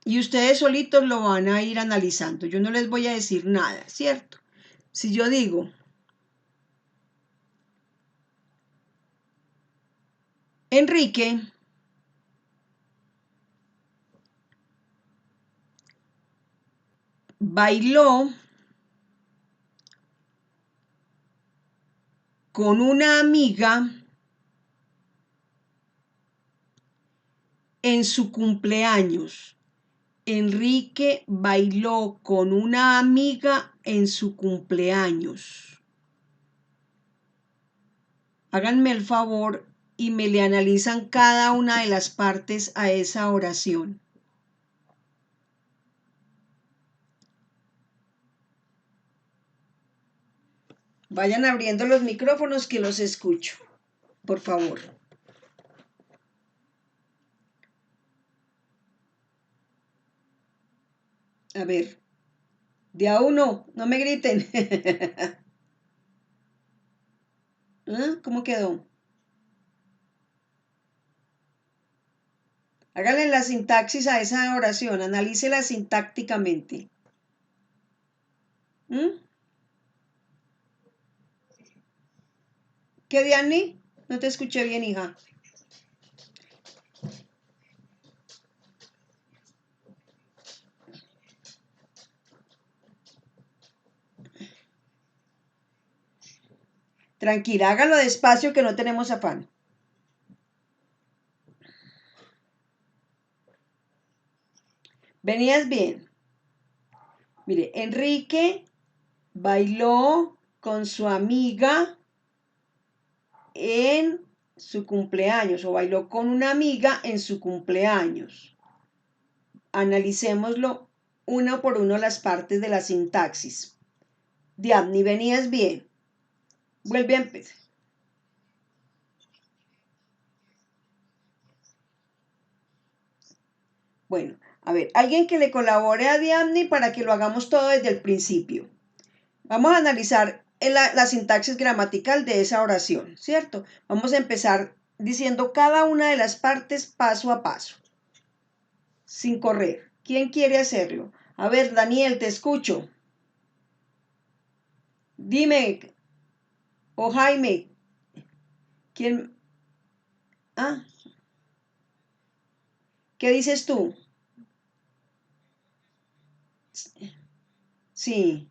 y ustedes solitos lo van a ir analizando. Yo no les voy a decir nada, ¿cierto? Si yo digo, Enrique bailó con una amiga en su cumpleaños. Enrique bailó con una amiga en su cumpleaños. Háganme el favor y me le analizan cada una de las partes a esa oración. Vayan abriendo los micrófonos que los escucho, por favor. A ver, de a uno, no me griten. ¿Ah? ¿Cómo quedó? Háganle la sintaxis a esa oración, analícela sintácticamente. ¿Qué, Diani? No te escuché bien, hija. Tranquila, hágalo despacio que no tenemos afán. Venías bien. Mire, Enrique bailó con su amiga en su cumpleaños o bailó con una amiga en su cumpleaños. Analicémoslo uno por uno las partes de la sintaxis. Diabni, venías bien. Vuelve a empezar. Bueno, a ver, alguien que le colabore a Diabni para que lo hagamos todo desde el principio. Vamos a analizar la sintaxis gramatical de esa oración, ¿cierto? Vamos a empezar diciendo cada una de las partes paso a paso, sin correr. ¿Quién quiere hacerlo? A ver, Daniel, te escucho. Dime, o Jaime, ¿quién? ¿Ah? ¿Qué dices tú? Sí.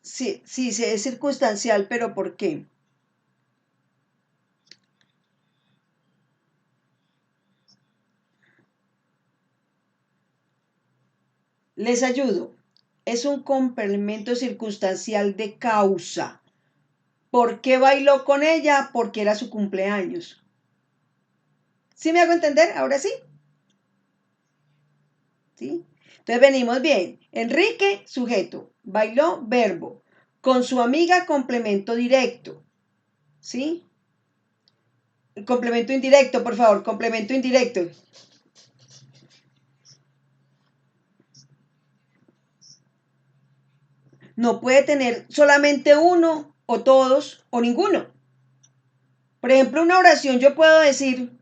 Sí, es circunstancial, pero ¿por qué? Les ayudo. Es un complemento circunstancial de causa. ¿Por qué bailó con ella? Porque era su cumpleaños. ¿Sí me hago entender? Ahora sí. ¿Sí? Entonces venimos bien. Enrique, sujeto. Bailó, verbo. Con su amiga, complemento directo. ¿Sí? Complemento indirecto, por favor. Complemento indirecto. No puede tener solamente uno, o todos, o ninguno. Por ejemplo, una oración yo puedo decir,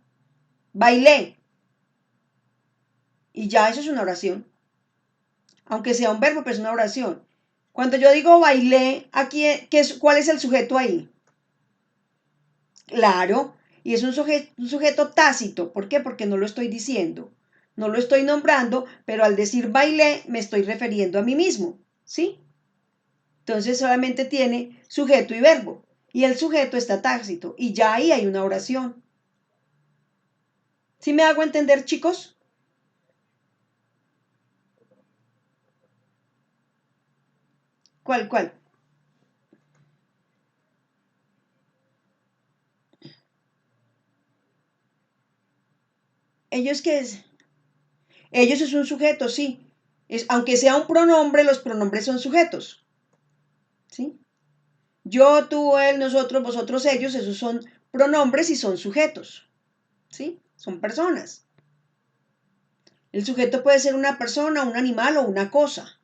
bailé. Y ya eso es una oración. Aunque sea un verbo, pero es una oración. Cuando yo digo bailé, aquí, ¿cuál es el sujeto ahí? Claro, y es un sujeto tácito. ¿Por qué? Porque no lo estoy diciendo. No lo estoy nombrando, pero al decir bailé me estoy refiriendo a mí mismo. ¿Sí? Entonces solamente tiene sujeto y verbo. Y el sujeto está tácito. Y ya ahí hay una oración. ¿Sí me hago entender, chicos? ¿Cuál? ¿Ellos qué es? Ellos es un sujeto, sí. Aunque sea un pronombre, los pronombres son sujetos. ¿Sí? Yo, tú, él, nosotros, vosotros, ellos, esos son pronombres y son sujetos. ¿Sí? son personas. El sujeto puede ser una persona, un animal o una cosa.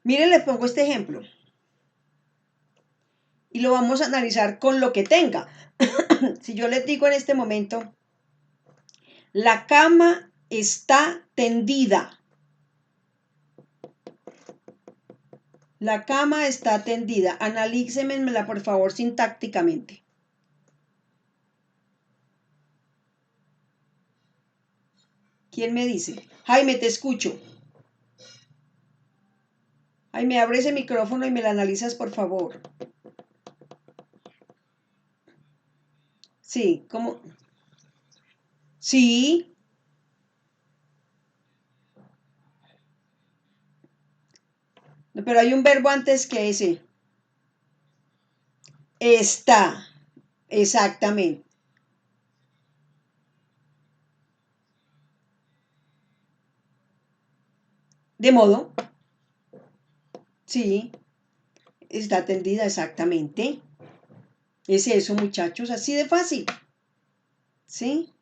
Miren, les pongo este ejemplo. Y lo vamos a analizar con lo que tenga. Si yo les digo en este momento, la cama está tendida. La cama está tendida. Analícenmela, por favor, sintácticamente. ¿Quién me dice? Jaime, te escucho. Jaime, abre ese micrófono y me la analizas, por favor. Sí, ¿cómo? Sí. Pero hay un verbo antes que ese. Está. Exactamente. De modo. Sí. Está tendida, exactamente. Es eso, muchachos, así de fácil. ¿Sí?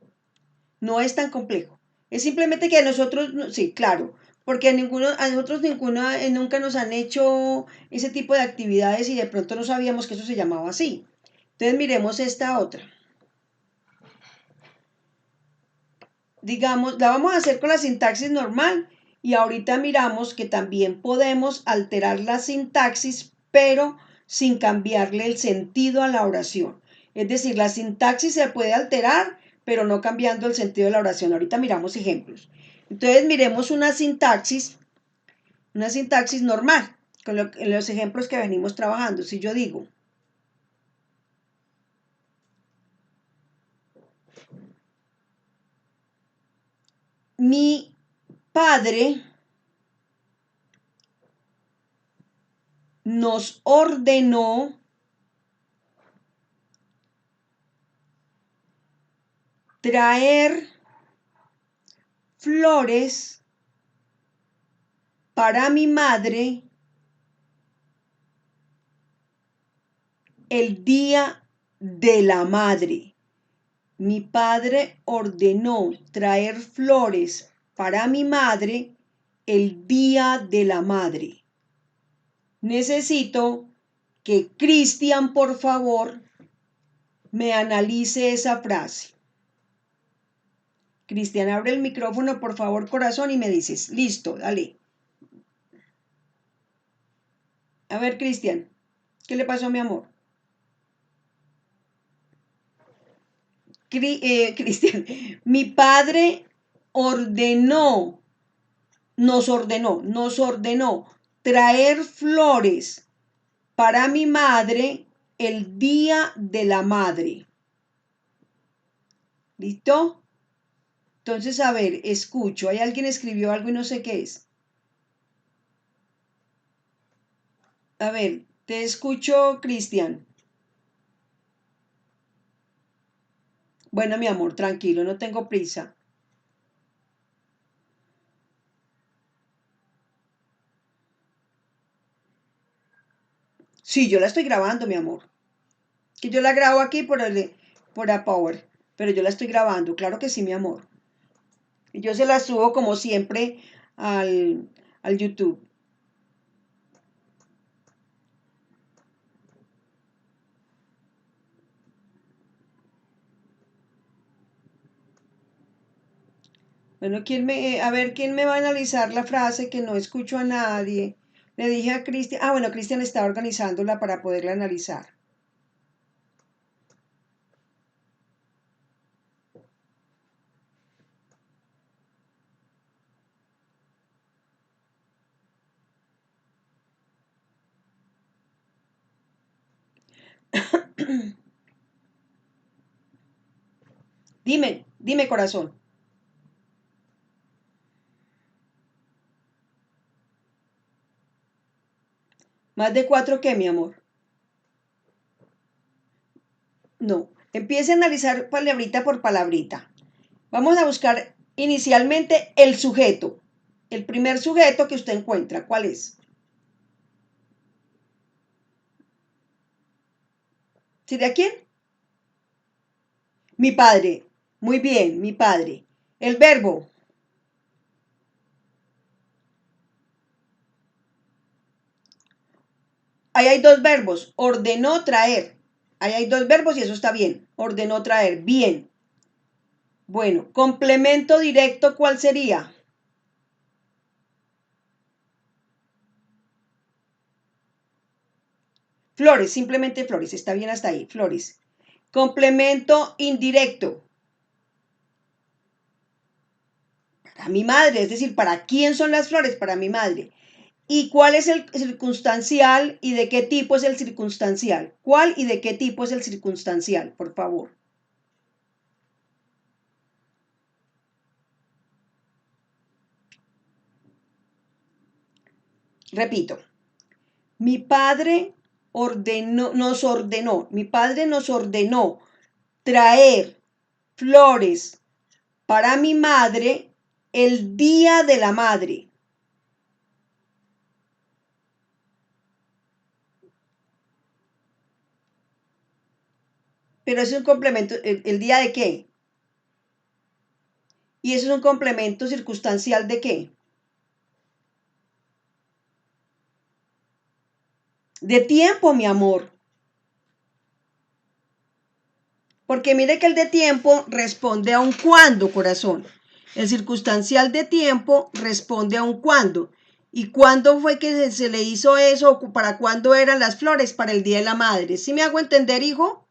No es tan complejo. Es simplemente que a nosotros, sí, claro, porque a nosotros nunca nos han hecho ese tipo de actividades y de pronto no sabíamos que eso se llamaba así. Entonces miremos esta otra. Digamos, la vamos a hacer con la sintaxis normal y ahorita miramos que también podemos alterar la sintaxis, pero sin cambiarle el sentido a la oración. Es decir, la sintaxis se puede alterar, pero no cambiando el sentido de la oración. Ahorita miramos ejemplos. Entonces miremos una sintaxis normal, con los ejemplos que venimos trabajando. Si yo digo, mi padre nos ordenó traer flores para mi madre el día de la madre. Mi padre ordenó traer flores para mi madre el día de la madre. Necesito que Cristian, por favor, me analice esa frase. Cristian, abre el micrófono, por favor, corazón, y me dices, listo, dale. A ver, Cristian, ¿qué le pasó a mi amor? Cristian, mi padre nos ordenó traer flores para mi madre el día de la madre. ¿Listo? Entonces, a ver, escucho. Hay alguien escribió algo y no sé qué es. A ver, te escucho, Cristian. Bueno, mi amor, tranquilo, no tengo prisa. Sí, yo la estoy grabando, mi amor. Que yo la grabo aquí por a Power, pero yo la estoy grabando, claro que sí, mi amor. Y yo se la subo como siempre al YouTube. Bueno, a ver, ¿quién me va a analizar la frase que no escucho a nadie? Le dije a Cristian, bueno, Cristian está organizándola para poderla analizar. Dime, corazón. ¿Más de 4 qué, mi amor? No. Empiece a analizar palabrita por palabrita. Vamos a buscar inicialmente el sujeto. El primer sujeto que usted encuentra, ¿cuál es? ¿Sí, de quién? Mi padre. Muy bien, mi padre. El verbo. Ahí hay dos verbos. Ordenó traer. Ahí hay dos verbos y eso está bien. Ordenó traer. Bien. Bueno, complemento directo, ¿cuál sería? Flores, simplemente flores. Está bien hasta ahí. Flores. Complemento indirecto. Para mi madre, es decir, ¿para quién son las flores? Para mi madre. ¿Y cuál es el circunstancial y de qué tipo es el circunstancial? ¿Cuál y de qué tipo es el circunstancial? Por favor. Repito. Mi padre mi padre nos ordenó traer flores para mi madre el día de la madre. Pero eso es un complemento, ¿el día de qué? Y eso es un complemento circunstancial ¿de qué? De tiempo, mi amor. Porque mire que el de tiempo responde a un cuándo, corazón. El circunstancial de tiempo responde a un cuándo. ¿Y cuándo fue que se le hizo eso? ¿Para cuándo eran las flores? Para el Día de la Madre. ¿Sí me hago entender, hijo?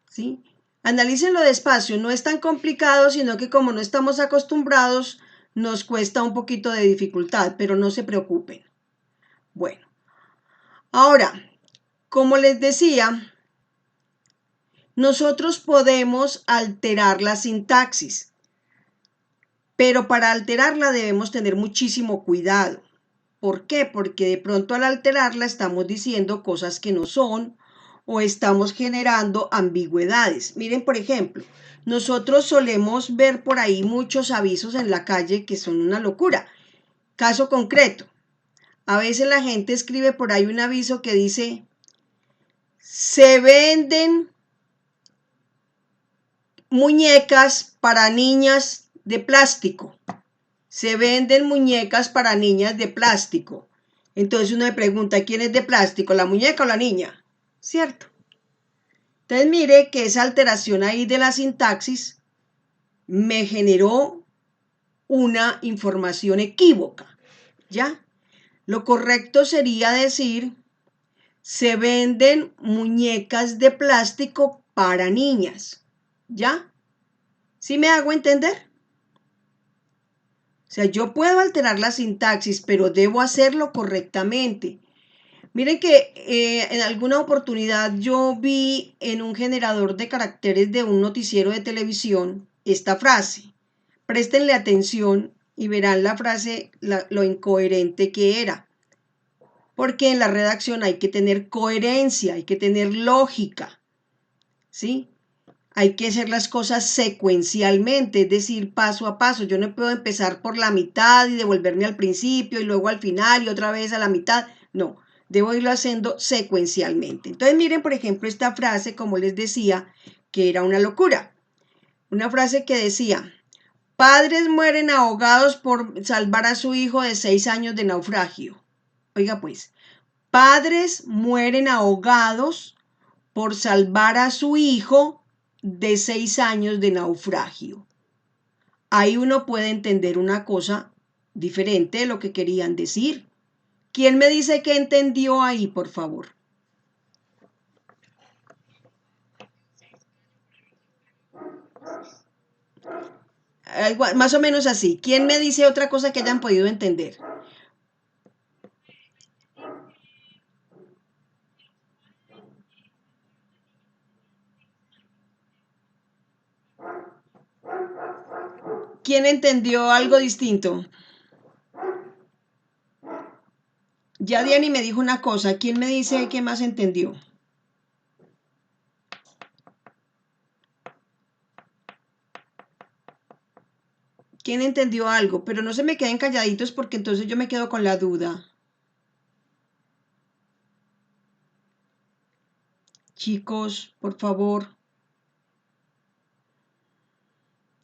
¿Sí? Analícenlo despacio. No es tan complicado, sino que como no estamos acostumbrados, nos cuesta un poquito de dificultad, pero no se preocupen. Bueno, ahora, como les decía, nosotros podemos alterar la sintaxis, pero para alterarla debemos tener muchísimo cuidado. ¿Por qué? Porque de pronto al alterarla estamos diciendo cosas que no son o estamos generando ambigüedades. Miren, por ejemplo, nosotros solemos ver por ahí muchos avisos en la calle que son una locura. Caso concreto, a veces la gente escribe por ahí un aviso que dice, se venden muñecas para niñas de plástico. Se venden muñecas para niñas de plástico. Entonces uno me pregunta, ¿quién es de plástico, la muñeca o la niña? ¿Cierto? Entonces mire que esa alteración ahí de la sintaxis me generó una información equívoca, ¿ya? Lo correcto sería decir, se venden muñecas de plástico para niñas, ¿ya? ¿Sí me hago entender? O sea, yo puedo alterar la sintaxis, pero debo hacerlo correctamente. Miren que en alguna oportunidad yo vi en un generador de caracteres de un noticiero de televisión esta frase. Préstenle atención y verán la frase, lo incoherente que era. Porque en la redacción hay que tener coherencia, hay que tener lógica, ¿sí? Hay que hacer las cosas secuencialmente, es decir, paso a paso. Yo no puedo empezar por la mitad y devolverme al principio y luego al final y otra vez a la mitad. No, debo irlo haciendo secuencialmente. Entonces miren, por ejemplo, esta frase, como les decía, que era una locura. Una frase que decía, padres mueren ahogados por salvar a su hijo de 6 años de naufragio. Oiga pues, padres mueren ahogados por salvar a su hijo de 6 años de naufragio. Ahí uno puede entender una cosa diferente de lo que querían decir. ¿Quién me dice qué entendió ahí, por favor? Algo, más o menos así. ¿Quién me dice otra cosa que hayan podido entender? ¿Quién entendió algo distinto? Ya Diany me dijo una cosa. ¿Quién me dice qué más entendió? ¿Quién entendió algo? Pero no se me queden calladitos porque entonces yo me quedo con la duda. Chicos, por favor.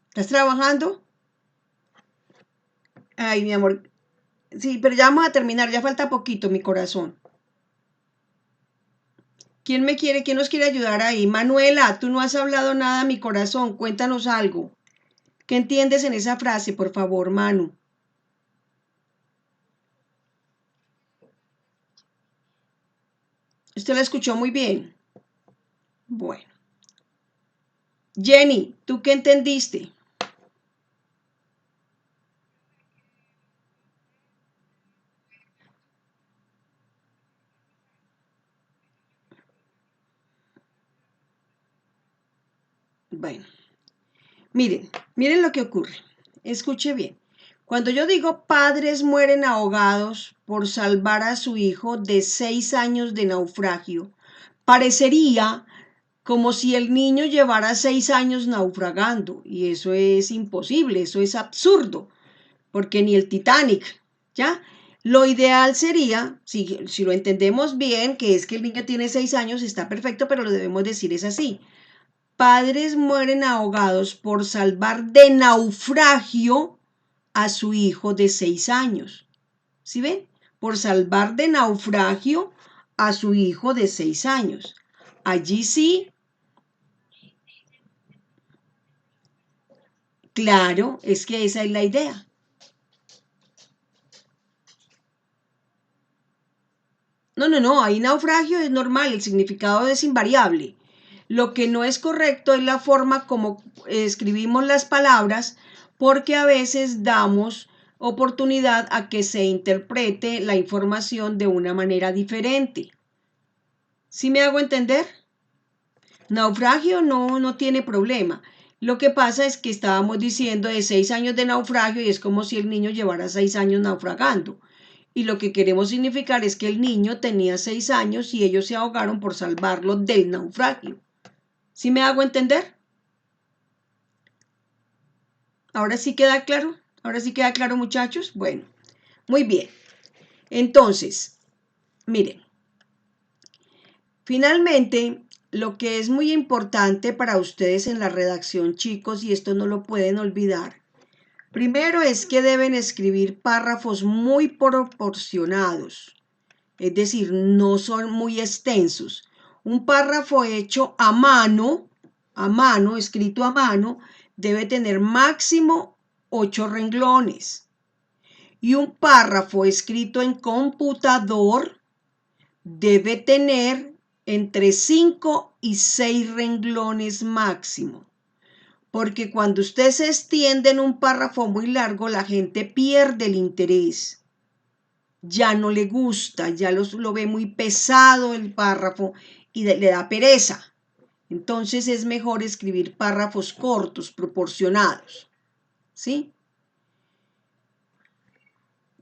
¿Estás trabajando? Ay, mi amor. Sí, pero ya vamos a terminar, ya falta poquito, mi corazón. ¿Quién nos quiere ayudar ahí? Manuela, tú no has hablado nada, mi corazón, cuéntanos algo. ¿Qué entiendes en esa frase, por favor, Manu? ¿Usted la escuchó muy bien? Bueno. Jenny, ¿tú qué entendiste? Bueno, miren lo que ocurre. Escuche bien. Cuando yo digo padres mueren ahogados por salvar a su hijo de 6 años de naufragio, parecería como si el niño llevara 6 años naufragando, y eso es imposible, eso es absurdo, porque ni el Titanic, ¿ya? Lo ideal sería, si lo entendemos bien, que es que el niño tiene 6 años, está perfecto, pero lo debemos decir es así. Padres mueren ahogados por salvar de naufragio a su hijo de 6 años. ¿Sí ven? Por salvar de naufragio a su hijo de 6 años. Allí sí, claro, es que esa es la idea. No, ahí naufragio es normal, el significado es invariable. Lo que no es correcto es la forma como escribimos las palabras, porque a veces damos oportunidad a que se interprete la información de una manera diferente. ¿Sí me hago entender? Naufragio no tiene problema. Lo que pasa es que estábamos diciendo de 6 años de naufragio y es como si el niño llevara 6 años naufragando. Y lo que queremos significar es que el niño tenía 6 años y ellos se ahogaron por salvarlo del naufragio. ¿Sí me hago entender? ¿Ahora sí queda claro? ¿Ahora sí queda claro, muchachos? Bueno, muy bien. Entonces, miren. Finalmente, lo que es muy importante para ustedes en la redacción, chicos, y esto no lo pueden olvidar, primero es que deben escribir párrafos muy proporcionados, es decir, no son muy extensos. Un párrafo hecho a mano, escrito a mano, debe tener máximo 8 renglones. Y un párrafo escrito en computador debe tener entre 5 y 6 renglones máximo. Porque cuando usted se extiende en un párrafo muy largo, la gente pierde el interés. Ya no le gusta, ya lo ve muy pesado el párrafo y le da pereza. Entonces es mejor escribir párrafos cortos, proporcionados. ¿Sí?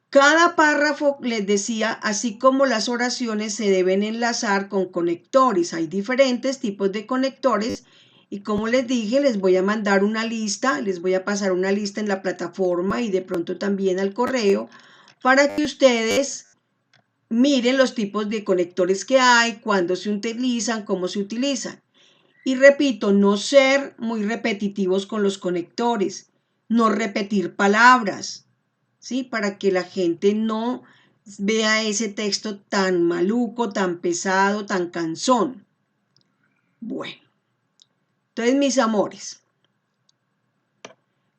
Cada párrafo, les decía, así como las oraciones se deben enlazar con conectores. Hay diferentes tipos de conectores y como les dije, les voy a mandar una lista, les voy a pasar una lista en la plataforma y de pronto también al correo para que ustedes miren los tipos de conectores que hay, cuándo se utilizan, cómo se utilizan. Y repito, no ser muy repetitivos con los conectores, no repetir palabras, ¿sí? Para que la gente no vea ese texto tan maluco, tan pesado, tan cansón. Bueno, entonces mis amores,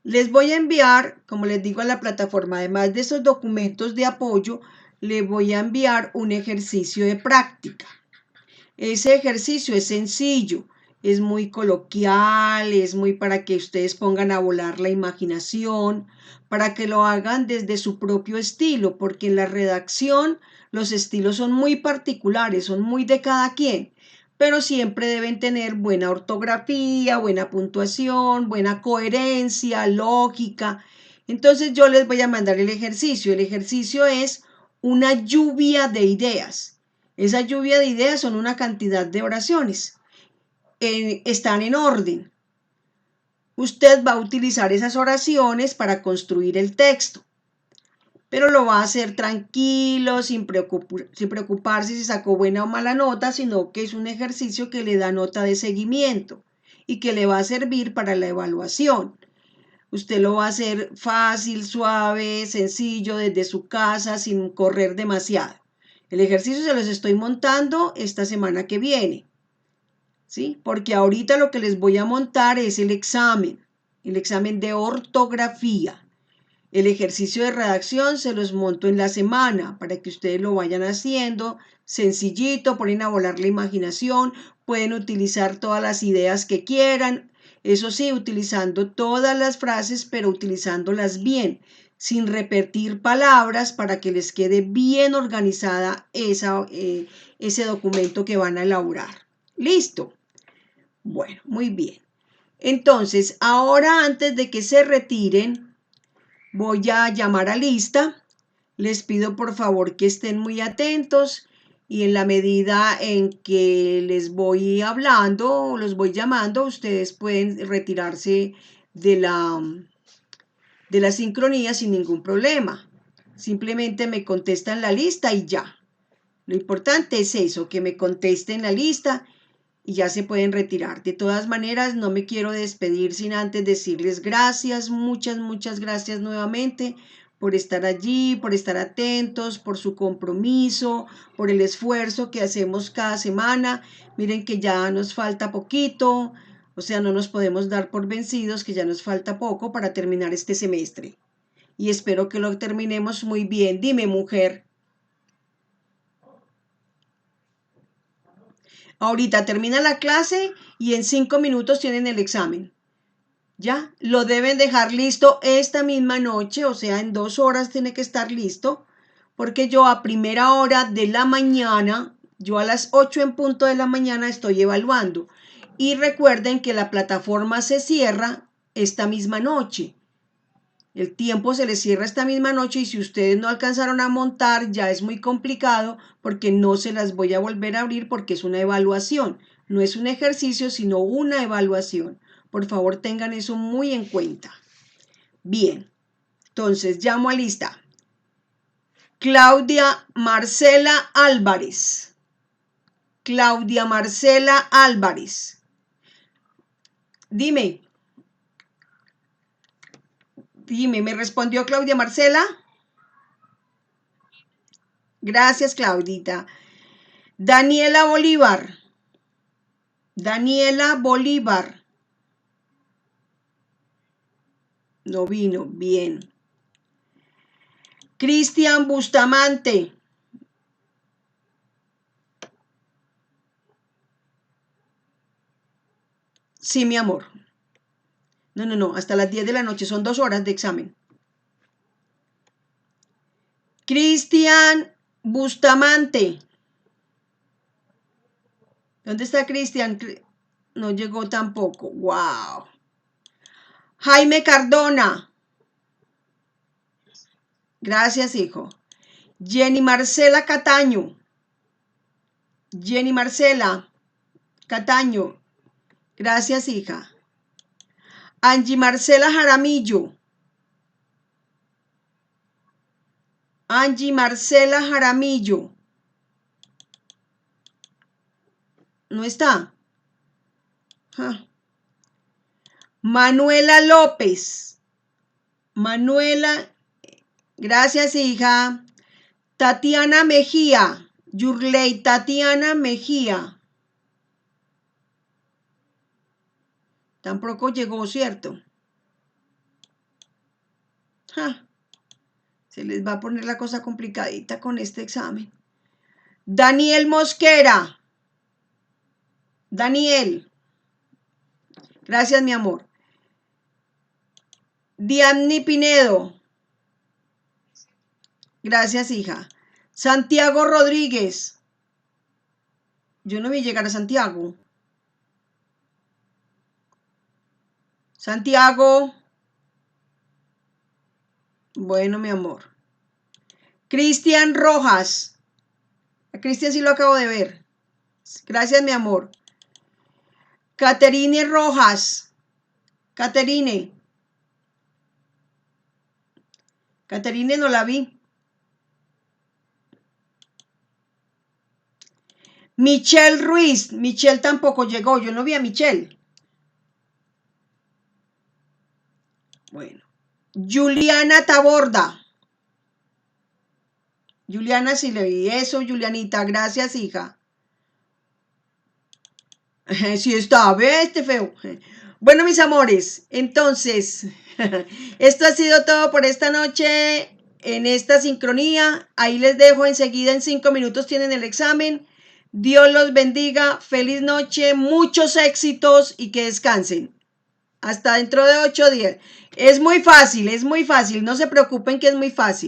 les voy a enviar, como les digo, a la plataforma, además de esos documentos de apoyo, les voy a enviar un ejercicio de práctica. Ese ejercicio es sencillo, es muy coloquial, es muy para que ustedes pongan a volar la imaginación, para que lo hagan desde su propio estilo, porque en la redacción los estilos son muy particulares, son muy de cada quien, pero siempre deben tener buena ortografía, buena puntuación, buena coherencia, lógica. Entonces yo les voy a mandar el ejercicio. El ejercicio es una lluvia de ideas. Esa lluvia de ideas son una cantidad de oraciones. Están en orden. Usted va a utilizar esas oraciones para construir el texto. pero lo va a hacer tranquilo, sin preocuparse si sacó buena o mala nota, sino que es un ejercicio que le da nota de seguimiento y que le va a servir para la evaluación. Usted lo va a hacer fácil, suave, sencillo, desde su casa, sin correr demasiado. El ejercicio se los estoy montando esta semana que viene, ¿sí? Porque ahorita lo que les voy a montar es el examen de ortografía. El ejercicio de redacción se los monto en la semana para que ustedes lo vayan haciendo sencillito, ponen a volar la imaginación, pueden utilizar todas las ideas que quieran, eso sí, utilizando todas las frases, pero utilizándolas bien, sin repetir palabras para que les quede bien organizada ese documento que van a elaborar. ¿Listo? Bueno, muy bien. Entonces, ahora antes de que se retiren, voy a llamar a lista. Les pido por favor que estén muy atentos y en la medida en que les voy hablando o los voy llamando, ustedes pueden retirarse de la sincronía sin ningún problema. Simplemente me contestan la lista y ya. Lo importante es eso, que me contesten la lista y ya se pueden retirar. De todas maneras, no me quiero despedir sin antes decirles gracias, muchas gracias nuevamente por estar allí, por estar atentos, por su compromiso, por el esfuerzo que hacemos cada semana. Miren que ya nos falta poquito, o sea, no nos podemos dar por vencidos, que ya nos falta poco para terminar este semestre. Y espero que lo terminemos muy bien. Dime, mujer. Ahorita termina la clase y en 5 minutos tienen el examen. ¿Ya? Lo deben dejar listo esta misma noche, o sea, en 2 horas tiene que estar listo, porque yo a primera hora de la mañana, yo a las 8 en punto de la mañana estoy evaluando. Y recuerden que la plataforma se cierra esta misma noche. El tiempo se les cierra esta misma noche y si ustedes no alcanzaron a montar ya es muy complicado porque no se las voy a volver a abrir porque es una evaluación. No es un ejercicio, sino una evaluación. Por favor, tengan eso muy en cuenta. Bien, entonces llamo a lista. Claudia Marcela Álvarez. Claudia Marcela Álvarez. Dime, ¿me respondió Claudia Marcela? Gracias, Claudita. Daniela Bolívar. Daniela Bolívar. No vino, bien. Cristian Bustamante. Sí, mi amor. No, hasta las 10 de la noche, son 2 horas de examen. Cristian Bustamante. ¿Dónde está Cristian? No llegó tampoco. Wow. Jaime Cardona. Gracias, hijo. Jenny Marcela Cataño. Jenny Marcela Cataño. Gracias, hija. Angie Marcela Jaramillo. Angie Marcela Jaramillo. ¿No está? Manuela López. Manuela, gracias, hija. Tatiana Mejía. Yurley Tatiana Mejía. Tampoco llegó, ¿cierto? Se les va a poner la cosa complicadita con este examen. Daniel Mosquera. Daniel. Gracias, mi amor. Dianni Pinedo. Gracias, hija. Santiago Rodríguez. Yo no vi llegar a Santiago. Santiago. Bueno, mi amor. Cristian Rojas. A Cristian sí lo acabo de ver. Gracias, mi amor. Caterine Rojas. Caterine. Caterine no la vi. Michelle Ruiz. Michelle tampoco llegó. Yo no vi a Michelle. Bueno. Juliana Taborda. Juliana, sí le vi eso, Julianita. Gracias, hija. Sí está, ve este feo. Bueno, mis amores, entonces, esto ha sido todo por esta noche en esta sincronía. Ahí les dejo enseguida, en 5 minutos tienen el examen. Dios los bendiga, feliz noche, muchos éxitos y que descansen. Hasta dentro de 8 días. Es muy fácil, no se preocupen que es muy fácil.